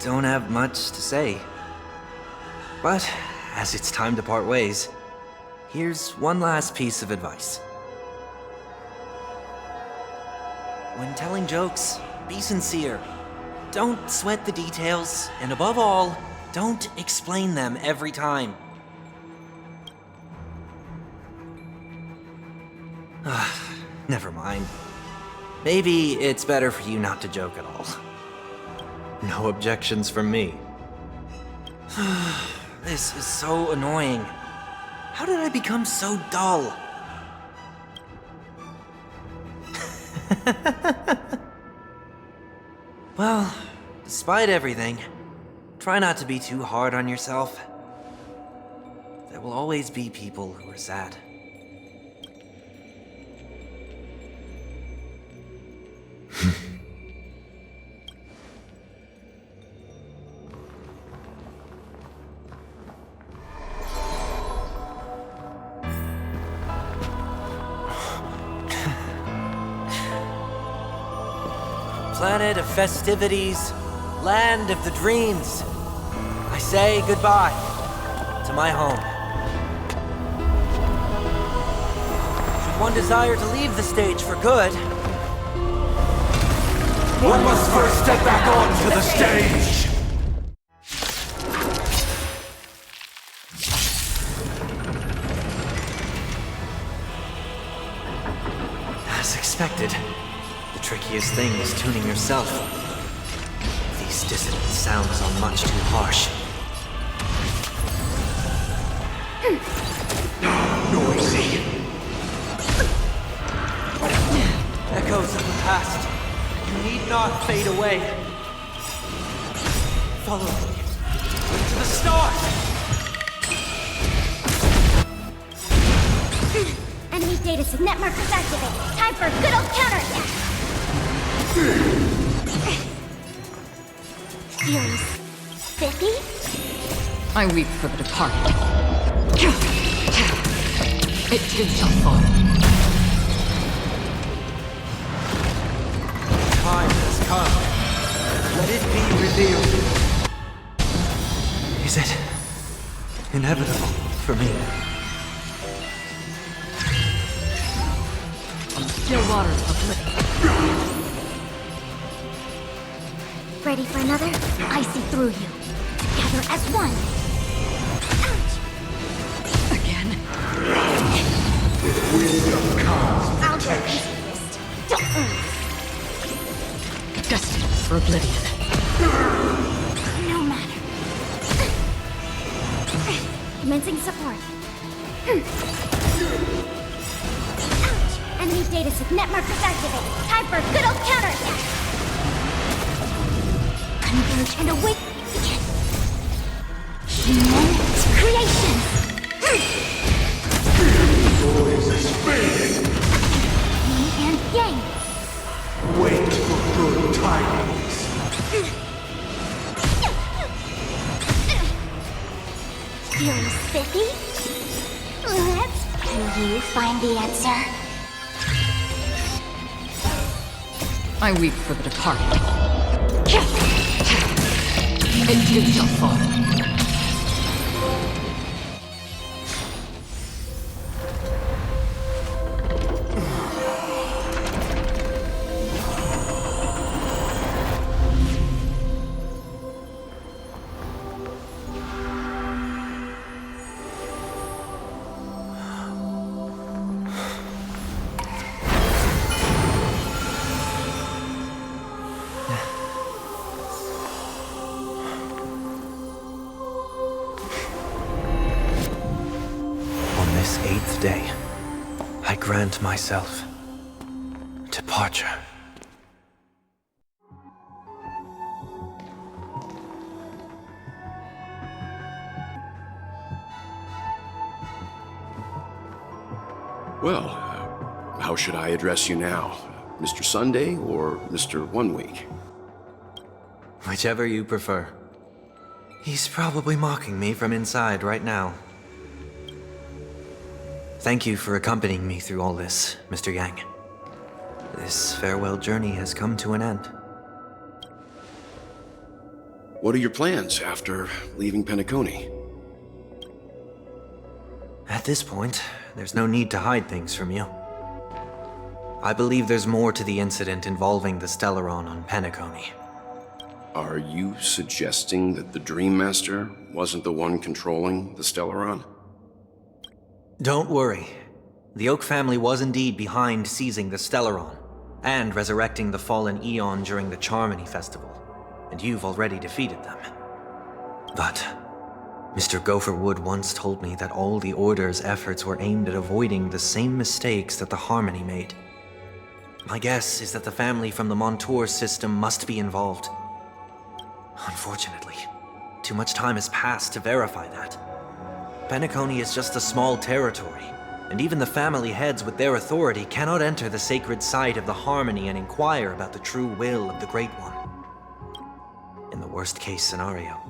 don't have much to say, but as it's time to part ways, here's one last piece of advice. When telling jokes, be sincere. Don't sweat the details, and above all, don't explain them every time. Never mind. Maybe it's better for you not to joke at all. No objections from me. This is so annoying. How did I become so dull? Well, despite everything, try not to be too hard on yourself. There will always be people who are sad. Planet of festivities, land of the dreams. I say goodbye to my home. Should one desire to leave the stage for good, one must first step back onto the stage! As expected, the trickiest thing is tuning yourself. These dissonant sounds are much too harsh. Noisy. Echoes of the past. You need not fade away. Follow me to the stars! Enemy data signet markers activated. Time for a good old counterattack. Feels 50? I weep for the departed. It too shall fall. Time has come. Let it be revealed. Is it inevitable for me? Still waters of living. Ready for another? I see through you. Together as one. Again? With wisdom comes I'll go protection. easiest. Don't move. Destined for oblivion. No matter. Commencing support. Ouch! Enemy data signet markers activated. Time for a good old counterattack. Converge and awake. Human creation. Noise is fading. Yin and yang. Wait for good tidings. Feels 50? Can you find the answer? I weep for the departed. It too shall fall. This 8th day, I grant myself departure. Well, how should I address you now? Mr. Sunday or Mr. 1 Week? Whichever you prefer. He's probably mocking me from inside right now. Thank you for accompanying me through all this, Mr. Yang. This farewell journey has come to an end. What are your plans after leaving Penacony? At this point, there's no need to hide things from you. I believe there's more to the incident involving the Stellaron on Penacony. Are you suggesting that the Dream Master wasn't the one controlling the Stellaron? Don't worry. The Oak family was indeed behind seizing the Stellaron and resurrecting the fallen Eon during the Charmony Festival, and you've already defeated them. But Mr. Gopherwood once told me that all the Order's efforts were aimed at avoiding the same mistakes that the Harmony made. My guess is that the family from the Montour system must be involved. Unfortunately, too much time has passed to verify that. Penacony is just a small territory, and even the family heads with their authority cannot enter the sacred site of the Harmony and inquire about the true will of the Great One. In the worst-case scenario,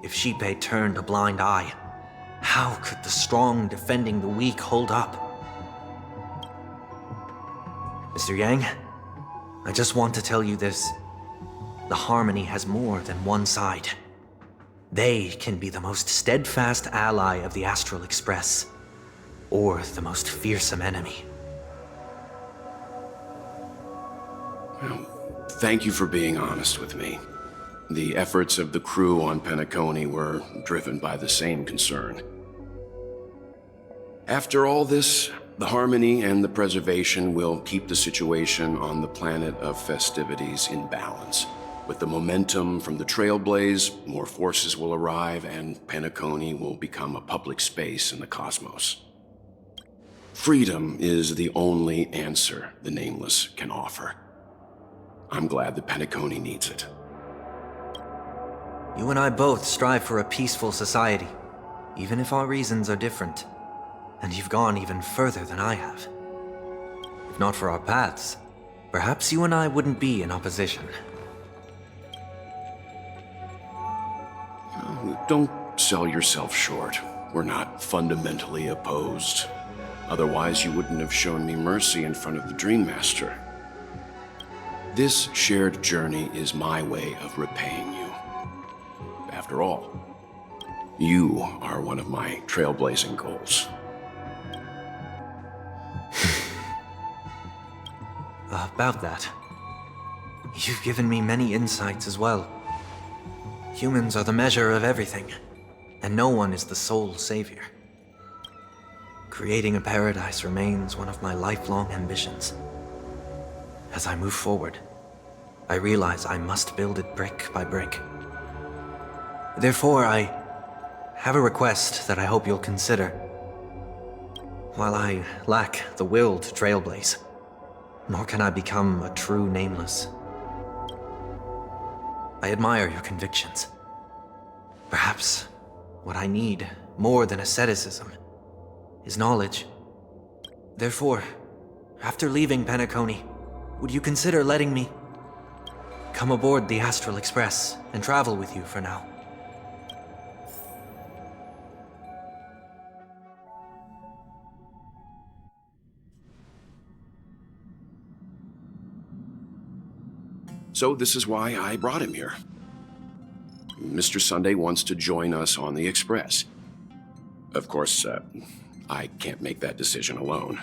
if Xipe turned a blind eye, how could the strong defending the weak hold up? Mr. Yang, I just want to tell you this. The Harmony has more than one side. They can be the most steadfast ally of the Astral Express, or the most fearsome enemy. Well, thank you for being honest with me. The efforts of the crew on Penacony were driven by the same concern. After all this, The harmony and the preservation will keep the situation on the planet of festivities in balance. With the momentum from the Trailblaze, more forces will arrive and Penacony will become a public space in the cosmos. Freedom is the only answer the Nameless can offer. I'm glad that Penacony needs it. You and I both strive for a peaceful society, even if our reasons are different. And you've gone even further than I have. If not for our paths, perhaps you and I wouldn't be in opposition. Don't sell yourself short. We're not fundamentally opposed. Otherwise, you wouldn't have shown me mercy in front of the Dream Master. This shared journey is my way of repaying you. After all, you are one of my trailblazing goals. About that, you've given me many insights as well. Humans are the measure of everything, and no one is the sole savior. Creating a paradise remains one of my lifelong ambitions. As I move forward, I realize I must build it brick by brick. Therefore, I have a request that I hope you'll consider. While I lack the will to trailblaze, nor can I become a true Nameless. I admire your convictions. Perhaps what I need, more than asceticism, is knowledge. Therefore, after leaving Penacony, would you consider letting me come aboard the Astral Express and travel with you for now? So this is why I brought him here. Mr. Sunday wants to join us on the Express. Of course, I can't make that decision alone.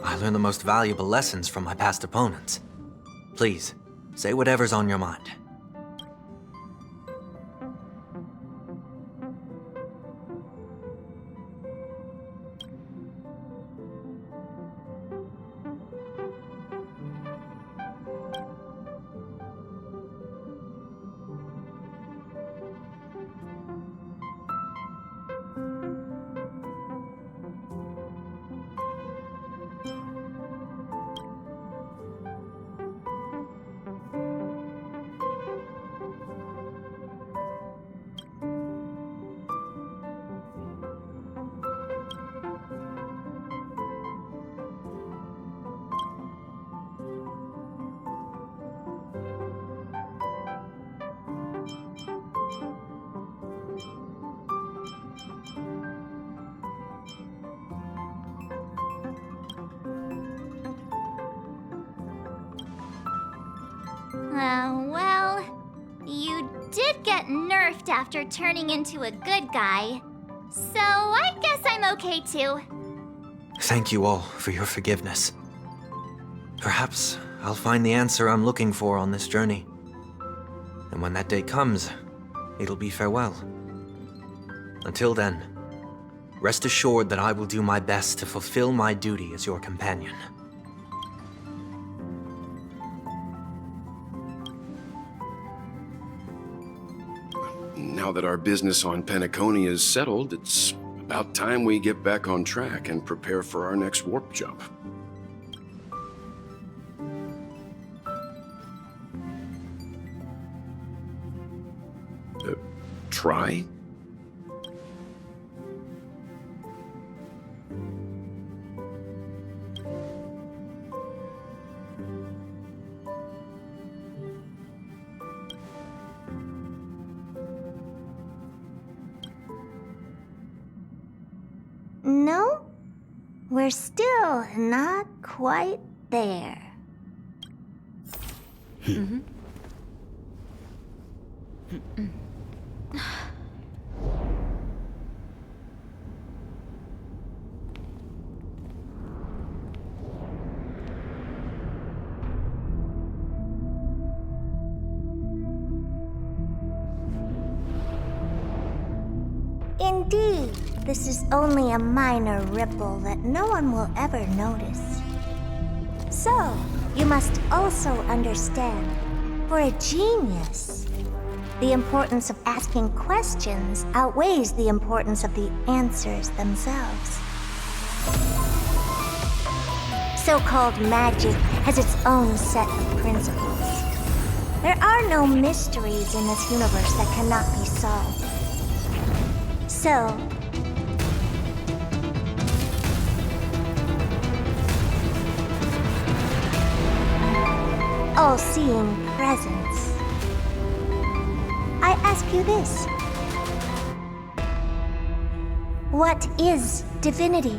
I learned the most valuable lessons from my past opponents. Please, say whatever's on your mind. Well, you did get nerfed after turning into a good guy. So I guess I'm okay too. Thank you all for your forgiveness. Perhaps I'll find the answer I'm looking for on this journey. And when that day comes, it'll be farewell. Until then, rest assured that I will do my best to fulfill my duty as your companion. Now that our business on Penacony is settled, it's about time we get back on track and prepare for our next warp jump. Try? No, we're still not quite there. Indeed, this is only a minor ripple that no one will ever notice. So, you must also understand, for a genius, the importance of asking questions outweighs the importance of the answers themselves. So-called magic has its own set of principles. There are no mysteries in this universe that cannot be solved. So, all-seeing presence, I ask you this. What is divinity?